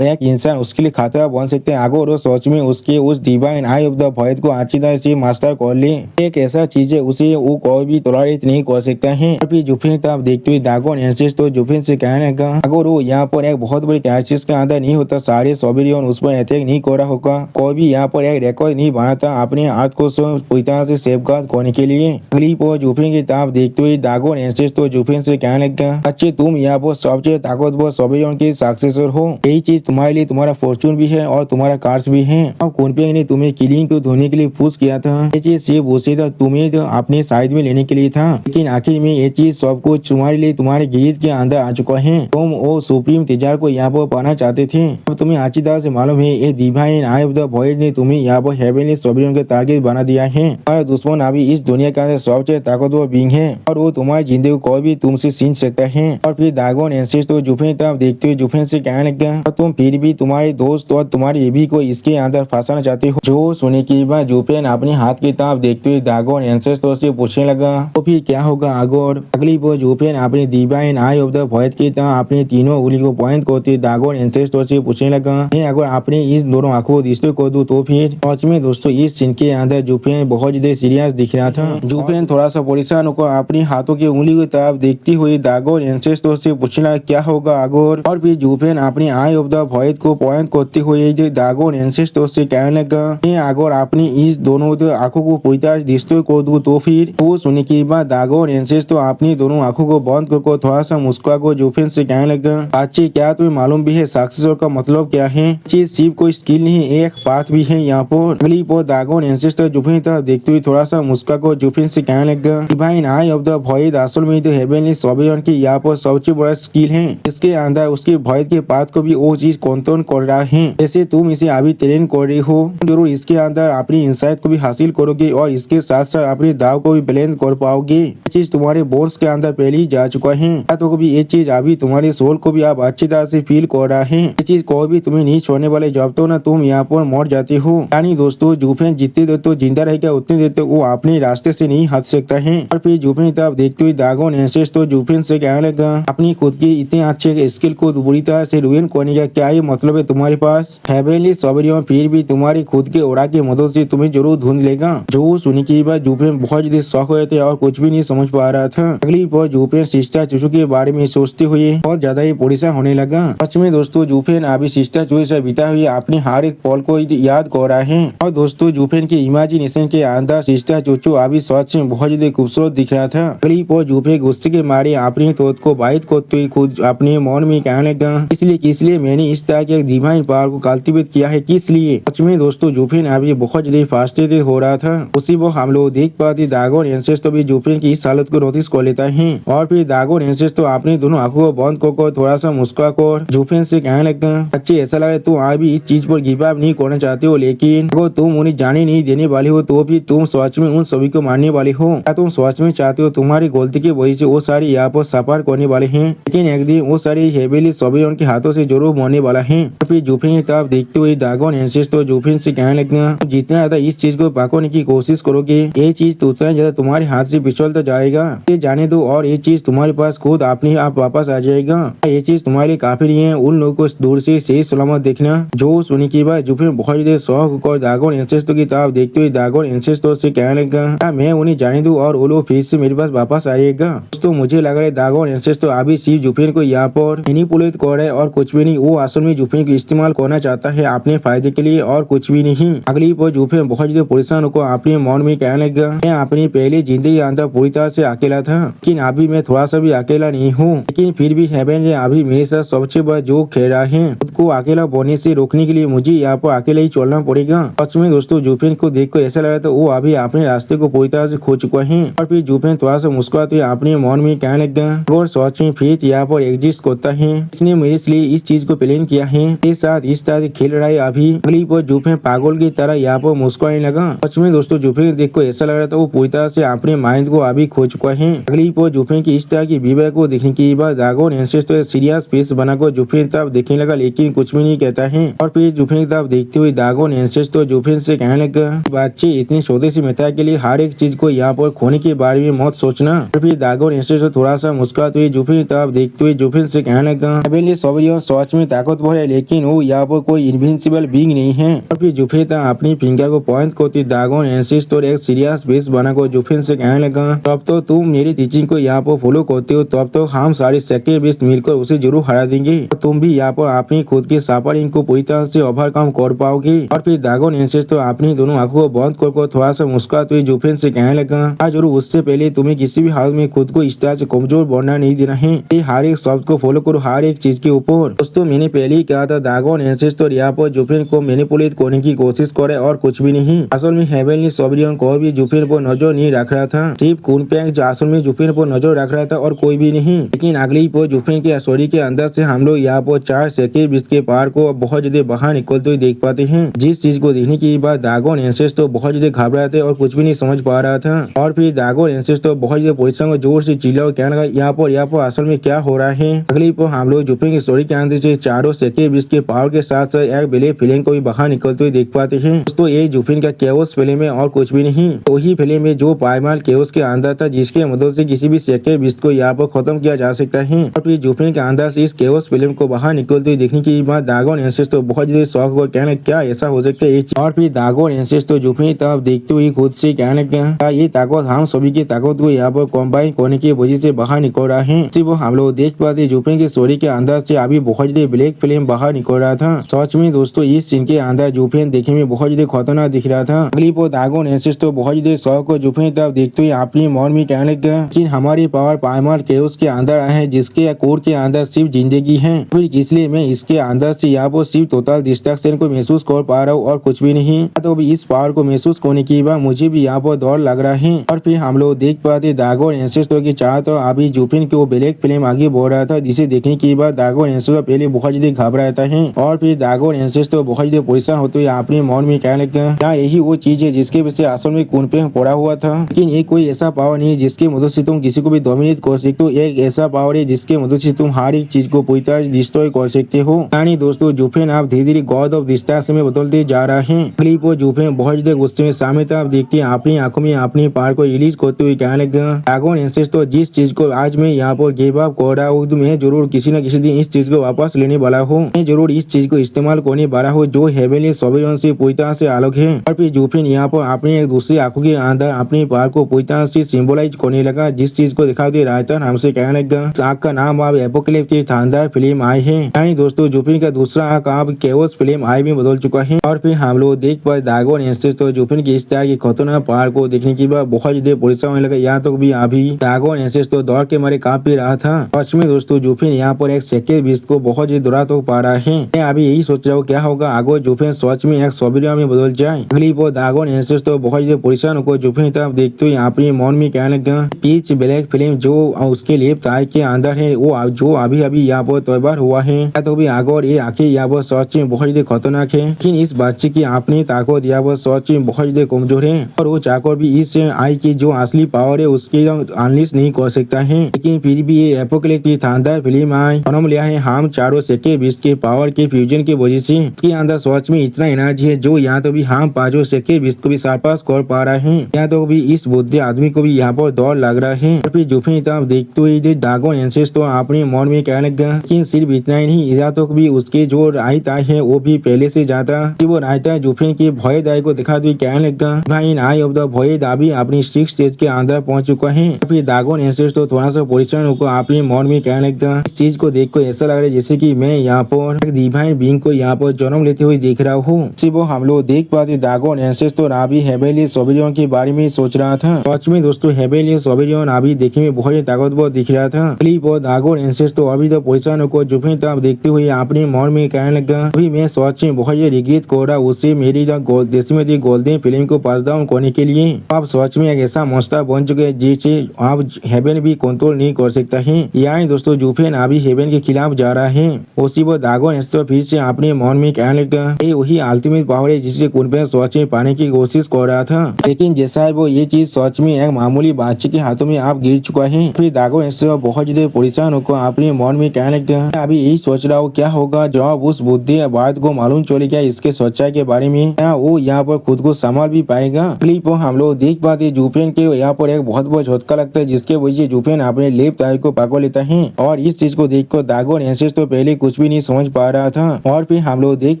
एक इंसान उसके लिए खतरा बन सकते हैं अगर वो सोच में उसके उस divine eye of the void को अच्छी तरह से मास्टर कर ले। एक ऐसा चीज है उसे वो कोई भी टॉलरेट नहीं कर सकता है। फिर जुफिन आप देखते हुए दागोन एंसेस्टर जुफिन से कहने का अगर वो यहाँ पर एक बहुत बड़ी क्राइसिस के अंदर नहीं होता सारे सोबियन उस पर अटैक नहीं कर रहा होगा, कोई भी यहाँ पर एक रिकॉर्ड नहीं बनाता अपने हाथ को पूरी तरह से सेफगार्ड करने के लिए। अगली पर जुफिन की तरफ देखते हुए दागोन एंसेस्टर जुफिन से कहने लगा अच्छे तुम यहाँ पर सबसे ताकतवर सोबियन के सक्सेसर हो, यही चीज तुम्हारे लिए तुम्हारा फॉर्चून भी है और तुम्हारा कार्स भी है। अब कुनपिंग ने तुम्हें किलिंग को धोने के लिए पुश किया था, ये चीज सिर्फ उसे तुम्हें तो अपने साइड में लेने के लिए था, लेकिन आखिर में ये चीज सब कुछ तुम्हारे लिए तुम्हारे गिरीद के अंदर आ चुका है। तुम वो सुप्रीम तेजार को यहाँ पर पाना चाहते थे, अब तुम्हें अच्छी तरह से मालूम है ये divine eye of the void ने तुम्हें यहाँ पर हेवेनली सोबियन के टारगेट बना दिया है। और दुश्मन अभी इस दुनिया के अंदर सबसे ताकतवर बीइंग है और वो तुम्हारी जिंदगी को कोई भी तुमसे छीन सकता है। और फिर दागोन एंसेस्टर जुफिन तरफ देखते हुए जुफिन से कहने लगा और तुम फिर भी तुम्हारे दोस्त और तुम्हारी बेबी को इसके अंदर फंसाना चाहते हो। जो सुनने के बाद जुफिन अपने हाथ की तरफ देखते हुए दागोन एंसेस्टर से पूछने लगा तो फिर क्या होगा अगर। अगली बार जुफिन अपने divine eye of the void की तरफ अपने तीनों उंगली को पॉइंट करते दागोन एंसेस्टर से पूछने लगा मैं अगर अपने इस दोनों आंखों को डिस्ट्रॉय कर दूं तो फिर। सच में दोस्तों इस सीन के अंदर जुफिन बहुत ज्यादा सीरियस दिख रहा था। जुफिन थोड़ा सा परेशान होकर अपने हाथों की उंगली की तरफ देखती हुई दागोन एंसेस्टर से पूछना क्या होगा अगर। और फिर जुफिन अपने आई ऑफ द वॉइड को पॉइंट करते हुए दागोन एंसेस्टर से कहने लगा अगर अपनी इस दोनों आंखों को पूरी तरह डिस्ट्रॉय कर दूं तो फिर। वो सुनने के बाद दागोन एंसेस्टर अपनी दोनों आंखों को बंद करके थोड़ा सा मुस्कुरा को जुफिन से कहने लगा अच्छी क्या तुम्हें मालूम भी है सक्सेसर का मतलब क्या है, चीज सिर्फ कोई स्किल नहीं एक पाथ भी है यहाँ पर। अगली पर दागोन एंसेस्टर जुफिन तरफ देखते हुए थोड़ा सा मुस्कुरा को जुफिन से कहने लगा divine eye of the void असल में तो हेवेनली सोबियन की यहाँ पर सबसे बड़ा स्किल है, इसके अंदर उसके वॉइड के पाथ को भी वो चीज कंट्रोल कर रहा है। जैसे तुम इसे अभी ट्रेन कर रही हो जरूर इसके अंदर अपनी इंसाइट को भी हासिल करोगे और इसके साथ साथ अपने दाव को भी बैलेंस कर पाओगे। ये चीज तुम्हारे बोन्स के अंदर पहले ही जा चुका है, तो भी ये चीज अभी तुम्हारे सोल को भी आप अच्छी तरह से फील कर रहा है। ये चीज कोई भी तुम्हें नहीं छोड़ने वाले जब तो ना तुम यहाँ पर मर जाते हो। यानी दोस्तों जुफिन जितनी देर तो जिंदा रहेगा उतनी देर तो वो अपने रास्ते रास्ते से नहीं हट सकता है। और फिर जुफिन की तरफ देखते हुए दागोन एंसेस तो जुफिन से कहने लगा, अपनी खुद की इतने अच्छे स्किल को बुरी तरह से रुइन करने का क्या ये मतलब है तुम्हारे पास? हेवनली सोबरियन फिर भी तुम्हारी खुद के ओरा की मदद से तुम्हें जरूर ढूंढ लेगा। जो सुनी की बात जुफिन बहुत ज्यादा शौक हुए थे और कुछ भी नहीं समझ पा रहा था। अगली बार जुफिन सिस्टर चूचू के बारे में सोचते हुए बहुत ज्यादा ही परेशान होने लगा। सच में दोस्तों जुफिन अभी सिस्टर चूचू से बिता हुए अपने हर एक पल को याद कर रहा है। और दोस्तों जुफिन के इमेजिनेशन के अंदर सिस्टर चूचू अभी सच में बहुत ज्यादा खूबसूरत दिख रहा था। अगली बार जुफिन गुस्से के मारे अपनी थोत को बाइट करते हुए खुद अपने मन में कहने लगा, इसलिए मैंने इस तरह के डिवाइन पावर को कल्टीवेट किया है, किस लिए? सच में दोस्तों जुफिन अभी बहुत ज्यादा फ्रस्ट्रेटेड हो रहा था। उसी वो हम लोग देख पाते दागोन एंसेस तो भी जुफिन की इस हालत को नोटिस कर लेता है। और फिर दागोन एंसेस तो अपने दोनों आंखों को बंद कर थोड़ा सा मुस्कुरा कर जुफिन से कहने लगा, अच्छे ऐसा लगा तुम अभी इस चीज पर गिव अप नहीं करना चाहते हो, लेकिन अगर तुम उन्हें जाने नहीं देने वाले हो तो भी तुम सच में उन सभी को मारने वाले हो। क्या तुम सच में चाहते हो तुम्हारी गलती की वजह से वो सारे यहाँ पर सफर करने वाले हैं, लेकिन एक दिन वो सारे हेवेली सभी उनके हाथों से जरूर मरने वाला है। और फिर जुफिन की तरफ देखते हुए दागोन एंसेस तो जुफिन से कहने लगा, जितना ज्यादा इस चीज को पकड़ने की कोशिश करोगे ये चीज तो उतना ज्यादा तुम्हारे हाथ से फिसलता जाएगा। ये जाने दो और ये चीज तुम्हारे पास खुद अपने आप वापस आ जाएगा। ये चीज तुम्हारे लिए काफी नहीं है उन लोगों को दूर से सही सलामत देखना। जो सुनी की बात जुफिन बहुत ज्यादा शौक और दागोन एंसेस्टो की तरफ देखते हुए दागोन एंसेस्टो से कहने लगा, मैं उन्हें जाने दूं और वो लोग फिर से मेरे पास वापस आएगा। दोस्तों मुझे लग रहा है दागोन एंसेस्टो अभी सिर्फ जुफिन को यहाँ पर मैनिपुलेट कर रहा है और कुछ भी नहीं। वो असल में जुफिन को इस्तेमाल करना चाहता है अपने फायदे के लिए और कुछ भी नहीं। अगली पर जुफिन बहुत ज्यादा परेशान होकर अपने मन में कहने लगा, मैं अपनी पहली जिंदगी के अंदर पूरी तरह से अकेला था, लेकिन अभी मैं थोड़ा सा भी अकेला नहीं हूँ। लेकिन फिर भी हेवन ने अभी मेरे साथ सबसे बड़ा जो खेल रहा है, खुद को अकेला बोने से रोकने के लिए मुझे यहाँ पर अकेला ही चलना पड़ेगा। सच में दोस्तों जुफिन को देखकर ऐसा लगा था वो अभी अपने रास्ते को पूरी तरह से खो चुका है। और फिर जुफिन थोड़ा सा मुस्कुराते हुए अपने मन में कहने लगा, अगर सच में फिर यहाँ पर एग्जिस्ट करता है, इसने मेरे लिए इस चीज को प्लान किया है, मेरे साथ इस तरह से खेल रहा है। अभी अगली पर जुफिन पागल की तरह यहाँ पर मुस्कुराने लगा। सच में दोस्तों जुफिन देखकर ऐसा लग रहा था वो पूरी तरह से अपने माइंड को अभी खो चुका है। अगली पर जुफिन की इस तरह की विवेक को देखने के बाद दागोन एंसेस्टर सीरियस फेस बनाकर जुफिन तरफ देखने लगा, लेकिन कुछ भी नहीं कहता है। और फिर जुफिन की तरफ देखते हुए दागोन एंसेस्टर जुफिन से कहने लगा, बच्चे इतनी छोटे सी मित्रता के लिए हर एक चीज को यहाँ पर खोने के बारे में मत सोचना। और फिर दागोन एंसेस्टर थोड़ा सा मुस्कुराते हुए जुफिन की तरफ देखते हुए जुफिन से कहने लगा, सोबरियन सच में ताकतवर है, लेकिन वो यहाँ पर कोई इनविंसिबल बीइंग नहीं है। और फिर जुफिन अपनी फिंगर को पॉइंट करती दागोन एंसेस्टर एक सीरियस फेस बनाकर जुफिन से कहने लगा, तब तो तुम मेरी टीचिंग को यहाँ पर फॉलो करते हो, तब तो हम सारे सेक्टर बेस्ट मिलकर उसे जरूर हरा देंगे। तुम भी यहाँ पर अपनी खुद के सफरिंग को पूरी तरह से ओवरकम कर पाओगे। और फिर दागोन एंसेस्टर अपनी दोनों आंखों को बंद कर थोड़ा सा मुस्कुराते हुए जुफिन से कहने लगा, आज जरूर उससे पहले तुम्हें किसी भी हाल में खुद को इस तरह से कमजोर बनना नहीं देना है। ये हर एक शब्द को फॉलो करो हर एक चीज के ऊपर। दोस्तों मैंने पहले ही कहा था दागोन एंसेस्टर यहाँ पर जुफिन को मैनिपुलेट करने की कोशिश करे और कुछ भी नहीं। असल में हेवनली सोबरियन को भी जुफिन पर नजर नहीं रख रहा था, सिर्फ कुनपेंग जो असल में जुफिन पर नजर रख रहा था और कोई भी नहीं। लेकिन अगली पर जुफिन के असोरी के अंदर से हम लोग यहाँ पर 4 सेकेंड बीच के पार को बहुत ज्यादा बाहर निकलते हुए देख पाते हैं, जिस चीज को देखने के बाद दागोन एंसेस्टर बहुत ज्यादा घबराते और कुछ भी नहीं समझ पा रहा था। और फिर दागोन एंसेस्टर बहुत ज्यादा परेशान जोर से चिल्ला और कहने लगा, यहाँ पर असल में क्या हो रहा है। अगली पर हम लोग जुफिन की स्टोरी के अंदर से चारों सेकेंड बीच के पावर के साथ एक बिले फिल्म को भी बाहर निकलते हुए देख पाते हैं। दोस्तों ये जुफिन का केओस फिल्म है और कुछ भी नहीं। तो वही फिल्म है जो पायमाल केओस के अंदर था, जिसके मदद से किसी भी सेकेंड बीच को यहाँ पर खत्म किया जा सकता है। और फिर जुफिन के अंदर से इस केओस फिल्म को बाहर निकलते हुए देखने के बाद दागोन एंसेस्टर बहुत ज्यादा शौक हुआ, कहने क्या ऐसा हो सकता है। और फिर दागोन एंसेस्टर जुफिन की तरफ देखते हुए खुद से कहने क्या ये ताकत हम सभी की ताकत को यहाँ पर कॉम्बाइन करने की वजह से बाहर निकल रहा है। वो हम लोग देख पाते जुफिन की स्टोरी के अंदर से अभी बहुत ज्यादा ब्लैक फिल्म बाहर निकल रहा था। सच में दोस्तों इस सीन के अंदर जुफिन देखने में बहुत ज्यादा खतरनाक दिख रहा था। अगली पर दागोन एंसेस्टर बहुत ज्यादा शौक को जुफिन की तरफ देखते हुए अपनी मन में कहने लगा, लेकिन हमारी पावर पायमाल केओस के अंदर है, जिसके कोर के अंदर सिर्फ जिंदगी है। फिर इसलिए मैं इसके अंदर से यहाँ पर सिर्फ टोटल डिस्ट्रक्शन को महसूस कर पा रहा हूँ और कुछ भी नहीं। तो भी इस पावर को महसूस करने के बाद मुझे भी यहाँ पर डर लग रहा है। और फिर हम लोग देख पाते दागोन एंसेस्टर की चाह तो अभी जुफिन की वो ब्लैक फिल्म आगे बढ़ रहा था, जिसे देखने के बाद दागोन एंसेस्टर पहले बहुत ज्यादा घबराता है। और फिर दागोन एंसेस्टर बहुत ज्यादा परेशान होते हुए अपने मन में कहने लगा, क्या यही वो चीज है जिसके वजह से असल में खून पे पड़ा हुआ था। लेकिन ये कोई ऐसा पावर नहीं है जिसके मदद से तुम किसी को भी डोमिनेट कर सकते हो। एक ऐसा पावर है जिसके मदद से तुम हर एक चीज को पूरी तरह डिस्ट्रॉय कर सकते हो। यानी दोस्तों जुफिन आप धीरे धीरे गॉड ऑफ डिस्ट्रक्शन में बदलते जा रहा है। अगली पर जुफिन बहुत ज्यादा गुस्से में सामने तरफ देखते अपनी आंखों आंखों में अपनी पार को रिलीज करते हुए कहने लगा, ड्रैगन एंसेस्टर जिस चीज को आज मैं यहाँ पर गिव अप कर रहा हूँ, तो मैं जरूर किसी न किसी दिन इस चीज को वापस लेने वाला हूँ। मैं जरूर इस चीज को इस्तेमाल करने वाला हूँ जो हेवनली सोबियन से पूरी तरह से अलग है। और फिर जुफिन यहाँ पर अपनी एक दूसरी आंखों के अंदर अपनी पार को पूरी तरह से सिंबलाइज करने लगा, जिस चीज को दिखा दे रायतन हमसे कहने लगा। इस आंख का नाम अब एपोकलिप्स की शानदार फिल्म आई है, यानी दोस्तों जुफिन का दूसरा आंख अब केओस फिल्म आई में बदल चुका है। और फिर हम लोग देख पाए ड्रैगन एंसेस्टर जुफिन की इस तरह की खतरनाक पहाड़ को देखने के बाद बहुत ज्यादा परेशान होने लगा। यहाँ तक भी अभी ड्रैगन एंसेस्टर दौड़ के मारे कांप भी रहा था। सच में दोस्तों जुफिन यहाँ पर एक सेकेंड बीस्ट को बहुत ही दौड़ा तो पा रहा है। मैं अभी यही सोच रहा हूँ क्या होगा अगर जुफिन सच में एक सोबिलियन में बदल जाए। अगली बार ड्रैगन एंसेस्टर बहुत ज्यादा परेशान होकर जुफिन तरफ देखते हुए अपने मन में कहने लगा, पिच ब्लैक फिल्म जो उसके लेफ्ट आई के अंदर है वो जो अभी अभी यहाँ पर तैयार हुआ है, तो भी अगर ये आंखें यहाँ पर सच में बहुत ज्यादा खतरनाक है, लेकिन इस बच्चे की अपनी ताकत यहाँ पर सच में बहुत ज्यादा कमजोर है और वो चाहकर भी इस आई की जो असली पावर है उसकी अनलिश नहीं कर सकता है। लेकिन फिर भी ये एपोकलिप्स की शानदार फिल्म आई जन्म लिया है हम चारों सेकेंड बीस्ट के पावर के फ्यूजन की वजह से। इसके अंदर सच में इतना एनर्जी है जो यहाँ तो भी हम पांचों सेकेंड बीस्ट को भी सरपास कर पा रहे हैं। यहाँ तो भी इस बुद्धि आदमी को भी यहाँ पर दौड़ लग रहा है। और फिर जुफिन तरफ देखते हुए ड्रैगन एंसेस्टर अपने मन में कहने लगा, लेकिन सिर्फ इतना ही नहीं, यहाँ तक भी उसके जो राइट आई है वो भी पहले से ज्यादा वो राइट है जुफिन की भय दाई को दिखा हुए कहने लगा, भाई आई ऑफ द भय दाबी अपनी 6 स्टेज के अंदर पहुंच चुका है। फिर ड्रैगन एंसेस्टर थोड़ा सा परेशान होकर अपने मन में कहने लगा, इस चीज को देख कर ऐसा लग रहा है जैसे कि मैं यहाँ पर एक डिवाइन बीइंग को यहाँ पर जन्म लेते हुए देख रहा हूँ। इसी वो हम लोग देख पाते ड्रैगन एंसेस्टर अभी हेवनली सोबिलियन के बारे में सोच रहा था। सच में दोस्तों हेवनली सोबिलियन अभी देखने में बहुत ताकतवर दिख रहा था। ड्रैगन एंसेस्टर अभी तो परेशान होकर जुफिन तरफ देखते हुए अपने मन में कहने लगा, अभी मैं सच में बहुत रिग्रेट कर रहा उससे मेरी गोल्डन फिल्म को पास डाउन करने के लिए। आप सच में एक ऐसा मस्ता बन चुके जिसे आप हेवन भी कंट्रोल नहीं कर सकता है। यानी दोस्तों जुफिन अभी हेवन के खिलाफ जा रहा है। उसी वो ड्रैगन एंसेस्टर फिर से अपने मन में कहने लगा, ये वही अल्टीमेट पावर है जिसे कुनफेन सच में पाने की कोशिश कर रहा था, लेकिन जैसा है वो ये चीज सच में एक मामूली बच्चे के हाथों में आप गिर चुका है। फिर ड्रैगन एंसेस्टर बहुत ज्यादा परेशान होकर अपने मन में कहने लगा, अभी यही सोच रहा हूँ क्या होगा जब उस बुद्धि बात को मालूम चले गया इसके सच्चाई के बारे में, क्या वो यहाँ पर खुद को संभाल भी पाएगा। क्लिप को हम लोग देख पाते जुफिन के यहाँ पर एक बहुत बड़ा झटका लगता है जिसके वजह से जुफिन अपने लेफ्ट आई को पकड़ लेता है और इस चीज को देखकर ड्रैगन एंसेस्टर पहले कुछ भी नहीं समझ पा रहा था। और फिर हम लोग देख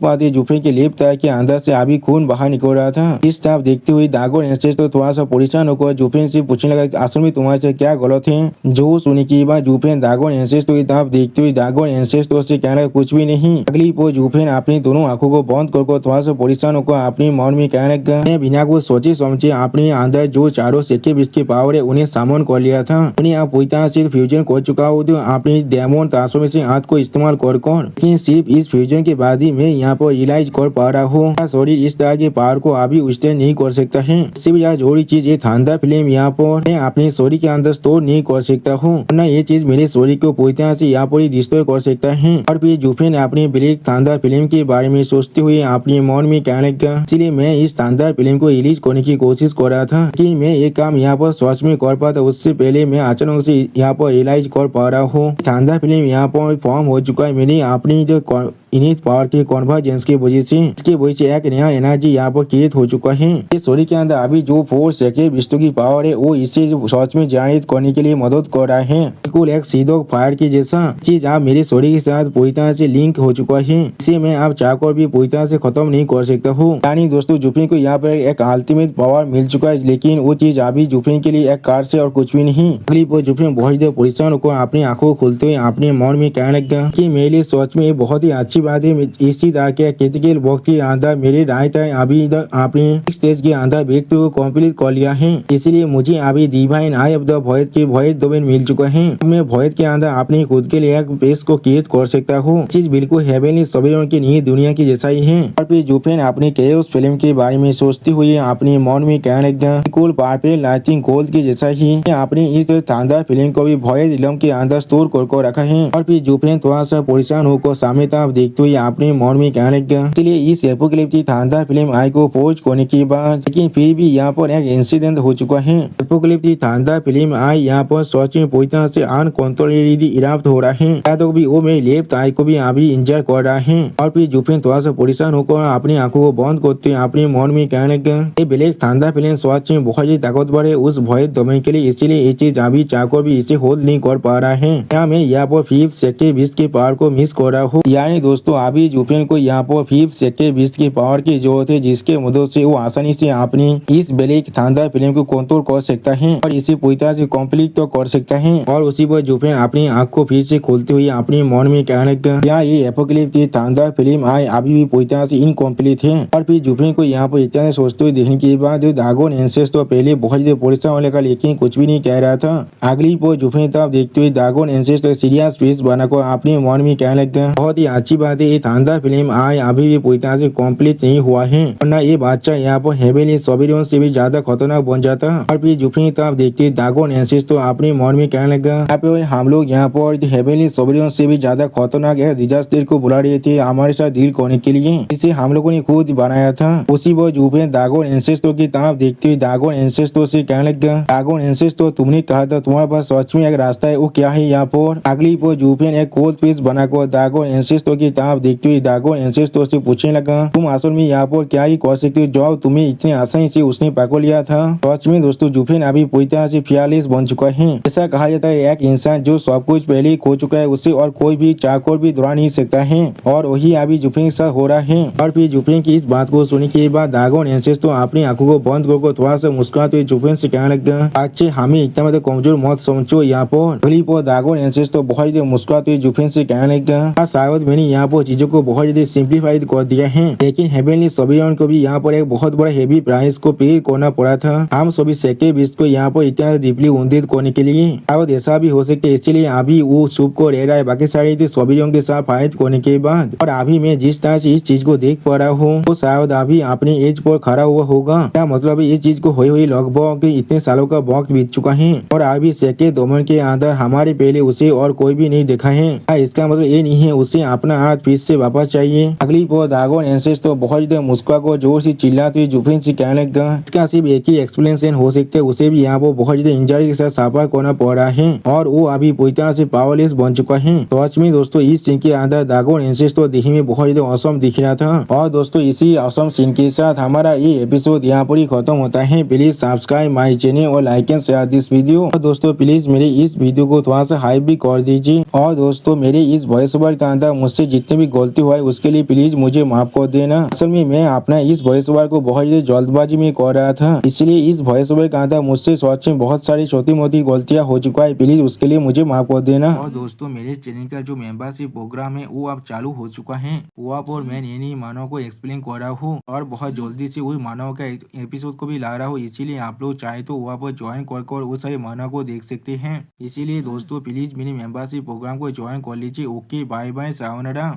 पाते जुफिन के लेफ्ट आई के अंदर से अभी खून बाहर निकल रहा था। इस तरफ देखते हुए ड्रैगन एंसेस्टर थोड़ा सा परेशान होकर जुफिन से पूछने लगा, असल में तुम्हारे से क्या गलत है। जो सुनी की बात जुफिन ड्रैगन एंसेस्टर की तरफ देखते हुए ड्रैगन एंसेस्टर से कहने लगा, कुछ भी नहीं। अगली पो जुफिन अपनी दोनों आंखों को बंद कर थोड़ा सा परेशान होकर अपनी मन में कहने लगा, मैं बिना कुछ सोचे समझे अपने अंदर जो चारों सेकेंड बीस्ट के पावर है उन्हें सामन कर लिया था। उन्हें आप पूरी तरह से फ्यूजन कर चुका हूँ तो अपनी डेमन तासों में से हाथ को इस्तेमाल कर लेकिन सिर्फ इस फ्यूजन के बाद ही मैं यहाँ पर रियलाइज कर पा रहा हूँ शरीर इस तरह के पावर को अभी विस्तार नहीं कर सकता है। इससे भी जोड़ी चीज ये शानदार फिल्म यहाँ पर मैं अपने शरीर के अंदर स्टोर नहीं कर सकता हूँ, वरना ये चीज मेरे शरीर को पूरी तरह से यहाँ पर ही डिस्ट्रॉय कर सकता है। और फिर जुफिन अपनी ब्लैक शानदार फिल्म के बारे में सोचते हुए अपने मन में कहने लगा, इसलिए मैं इस शानदार फिल्म को रिलीज करने की कोशिश कर रहा था कि मैं ये काम यहाँ पर सच में कर पाता उससे पहले मैं अचानक से यहाँ पर रियलाइज कर पा रहा हूँ शानदार फिल्म यहाँ पर फॉर्म हो चुका है। मैंने अपनी जो इनिट पावर के कॉन्वर्जेंस की वजह से इसके वजह से एक नया एनर्जी यहाँ पर क्रिएट हो चुका है। इस शरीर के अंदर अभी जो 4 सेकेंड विश्व की पावर है वो इसे सच में जनरेट करने के लिए मदद कर रहा है। बिल्कुल एक सीधो फायर की जैसा चीज आप मेरे शरीर के साथ पूरी तरह से लिंक हो चुका है। इसे मैं आप चाहकर भी पूरी तरह से खत्म नहीं कर सकता हूँ। यानी दोस्तों जुफिन को यहाँ पर एक अल्टीमेट पावर मिल चुका है, लेकिन वो चीज अभी जुफिन के लिए एक कार से और कुछ भी नहीं। अगली वो जुफिन बहुत देर परेशान होकर अपनी आंखों खोलते हुए अपने मन में कहने लगा कि मेरे लिए सच में बहुत ही अच्छी बात है इसी तरह के क्रिटिकल वक्त के अंदर मेरे राइट अभी अपने स्टेज के अंदर व्यक्ति को कंप्लीट कर लिया है। इसलिए मुझे अभी divine eye of the void के वॉइड डोमेन मिल चुका है। मैं वॉइड के अंदर अपनी खुद के लिए एक पेज को क्रिएट कर सकता हूँ। चीज बिल्कुल हेवनली सोबिलियन की नई दुनिया की जैसा ही है। और फिर जुफिन अपनी केओस फिल्म के बारे में सोचते हुए अपने मन में कहने लगा, बिल्कुल परफेक्ट लाइटिंग गोल्ड की जैसा ही अपनी इस शानदार फिल्म को भी वॉइड रिलम के अंदर स्टोर कर रखा है। और फिर जुफिन थोड़ा सा परेशान होकर सामने तरफ देखते हुए अपने मन में कहने लगा। इसलिए इस एपोकलिप्टिक शानदार फिल्म आई को पोस्ट करने के बाद लेकिन फिर भी यहाँ पर एक इंसिडेंट हो चुका है। एपोकलिप्टिक शानदार फिल्म आई यहाँ पर सच में पूरी तरह से अनकंट्रोलेबली इरप्ट हो रहा है। या तो भी वो मेरे लेफ्ट आई को भी अभी इंजर कर रहा है और फिर जुफिन थोड़ा सा परेशान होकर अपनी आंखों को बंद करते हुए अपने मन में कहने लगा ये ब्लैक शानदार फिल्म सच में बहुत ही ताकतवर है उस भय दमन के लिए, इसीलिए ये चीज अभी चाहकर भी इसे होल्ड नहीं कर पा रहा है। क्या मैं यहाँ पर फिफ्थ सेक्टर बीस्ट के पावर को मिस कर रहा हूँ? यानी दोस्तों अभी जुफिन को यहाँ पर फिफ्थ सेक्टर बीस्ट की पावर की जरूरत है जिसके मदद से वो आसानी से अपनी इस ब्लैक शानदार फिल्म को कंट्रोल कर सकता है और इसे पूरी तरह से कंप्लीट तो कर सकता है। और उसी पर जुफिन अपनी आंख को फिर से खोलते हुए अपने मन में कहने लगा क्या ये एपोकलिप्टिक शानदार फिल्म आई अभी भी पूरी तरह से इनकम्प्लीट है। और फिर जुफिन को यहाँ पर इतना सोचते हुए देखने के बाद दागोन एंसेस तो पहले बहुत ही परेशान होने का लेकिन कुछ भी नहीं कह रहा था। अगली पर जुफिन तब देखते हुए दागोन एंसेस तो सीरियस फेस बनाकर अपने मन में कहने लगा बहुत ही अच्छी बात है ये शानदार फिल्म आई अभी भी पूरी तरह से कंप्लीट नहीं हुआ है वरना ये बादशाह यहाँ पर हेवेली सोबिरियन से भी ज्यादा खतरनाक बन जाता। और फिर जुफिन तब देखते दागोन एंसेस तो अपने मन में कहने लगा यहाँ पे हम लोग यहाँ पर हेवेली सोबिरियन से भी ज्यादा खतरनाक है डिजास्टर को बुला रहे थे हमारे साथ डील करने के लिए, इसे हम लोगों ने खुद बनाया था। उसी पर जुफिन दागोन एंसेस्टो की तरफ देखते हुए दागोन एंसेस्टो से कहने लगा दागोन एंसेस्टो तुमने कहा था तुम्हारे पास सच में एक रास्ता है वो क्या है यहाँ पर? अगली पर जुफिन एक कोल्ड पीस बनाकर दागोन एंसेस्टो की तरफ देखते हुए दागोन एंसेस्टो से पूछने लगा तुम असल में यहाँ पर क्या ही कर सकते हो जो तुम्हें इतने आसानी से उसने पकड़ लिया था। सच में दोस्तों जुफिन अभी पूरी तरह से फियरलेस बन चुका है। ऐसा कहा जाता है एक इंसान जो सब कुछ पहले ही खो चुका है उसे और कोई भी चाहकर भी दोहरा नहीं सकता है और वही अभी जुफिन के साथ हो रहा है। और फिर जुफिन की इस बात को सुनने के बाद दागोन एंसेस तो अपनी आंखों को बंद करके थोड़ा सा मुस्कुराते हुए जुफिन से कहने लगा अच्छे हमें इतना मतलब कमजोर मत समझो यहाँ पर। दागोन एंसेस तो बहुत ही मुस्कुराते हुए जुफिन से कहने लगा शायद मैंने यहाँ पर चीजों को बहुत ज्यादा सिंप्लीफाइड कर दिया है लेकिन हेवेनली सोबिरियन को भी यहाँ पर एक बहुत बड़ा हेवी प्राइस को पे करना पड़ा था हम सभी सेक्टर बीस्ट को यहाँ पर इतना डीपली उन्दित करने के लिए। शायद ऐसा भी हो सकता है इसलिए अभी वो शुभ को रह रहा है बाकी सारे सोबिरियन के साथ फाइट करने के बाद। और अभी मैं जिस तरह से इस चीज को देख पा रहा हूँ वो शायद अभी अपने एज पर खड़ा हुआ होगा। क्या मतलब इस चीज को हुई लगभग इतने सालों का वक्त बीत चुका है और अभी सेक्टर दोमन के अंदर हमारे पहले उसे और कोई भी नहीं देखा है। इसका मतलब ये नहीं है उसे अपना हाथ फिर से वापस चाहिए। अगली पर दागोन एंसेस तो बहुत ज्यादा मुस्कुरा को जोर से चिल्लाते हुए जुफिन से कहने लगा इसका सिर्फ एक ही एक्सप्लेनेशन हो सकता है उसे भी यहाँ पर बहुत ज्यादा इंजरी के साथ सफर करना पड़ रहा है और वो अभी पूरी तरह से पावरलेस बन चुका है। तो सच में दोस्तों इस सीन के अंदर दागोन एंसेस तो देखने में बहुत ज्यादा औसम दिख रहा था। और दोस्तों इसी औसम सीन के साथ हमारा ये एपिसोड यहाँ पर ही खत्म होता है। प्लीज सब्सक्राइब माई चैनल और like and share this video. और दोस्तों प्लीज मेरे इस वीडियो को थोड़ा सा हाइप भी कर दीजिए। और दोस्तों मेरे इस वॉइस ओवर के अंदर मुझसे जितने भी गलती हुआ है उसके लिए प्लीज मुझे माफ कर देना। असल में मैं अपना इस वॉइस ओवर को बहुत ज्यादा जल्दबाजी में कर रहा था इसलिए इस वॉइस ओवर के अंदर मुझसे सच में बहुत सारी छोटी मोटी गलतियां हो चुका है, प्लीज उसके लिए मुझे माफ कर देना। और दोस्तों मेरे चैनल का जो मेंबरशिप प्रोग्राम है वो अब चालू हो चुका है। वहाँ पर मैं नई मानव को एक्सप्लेन कर रहा हूँ और बहुत जल्दी से वही मानव का एपिसोड को भी ला रहा हूँ, इसीलिए आप लोग चाहे तो वहाँ पर ज्वाइन कर वो सारे मानव को देख सकते हैं। इसीलिए दोस्तों प्लीज मेरी मेंबरशिप प्रोग्राम को ज्वाइन कर लीजिए। Okay bye bye sayonara.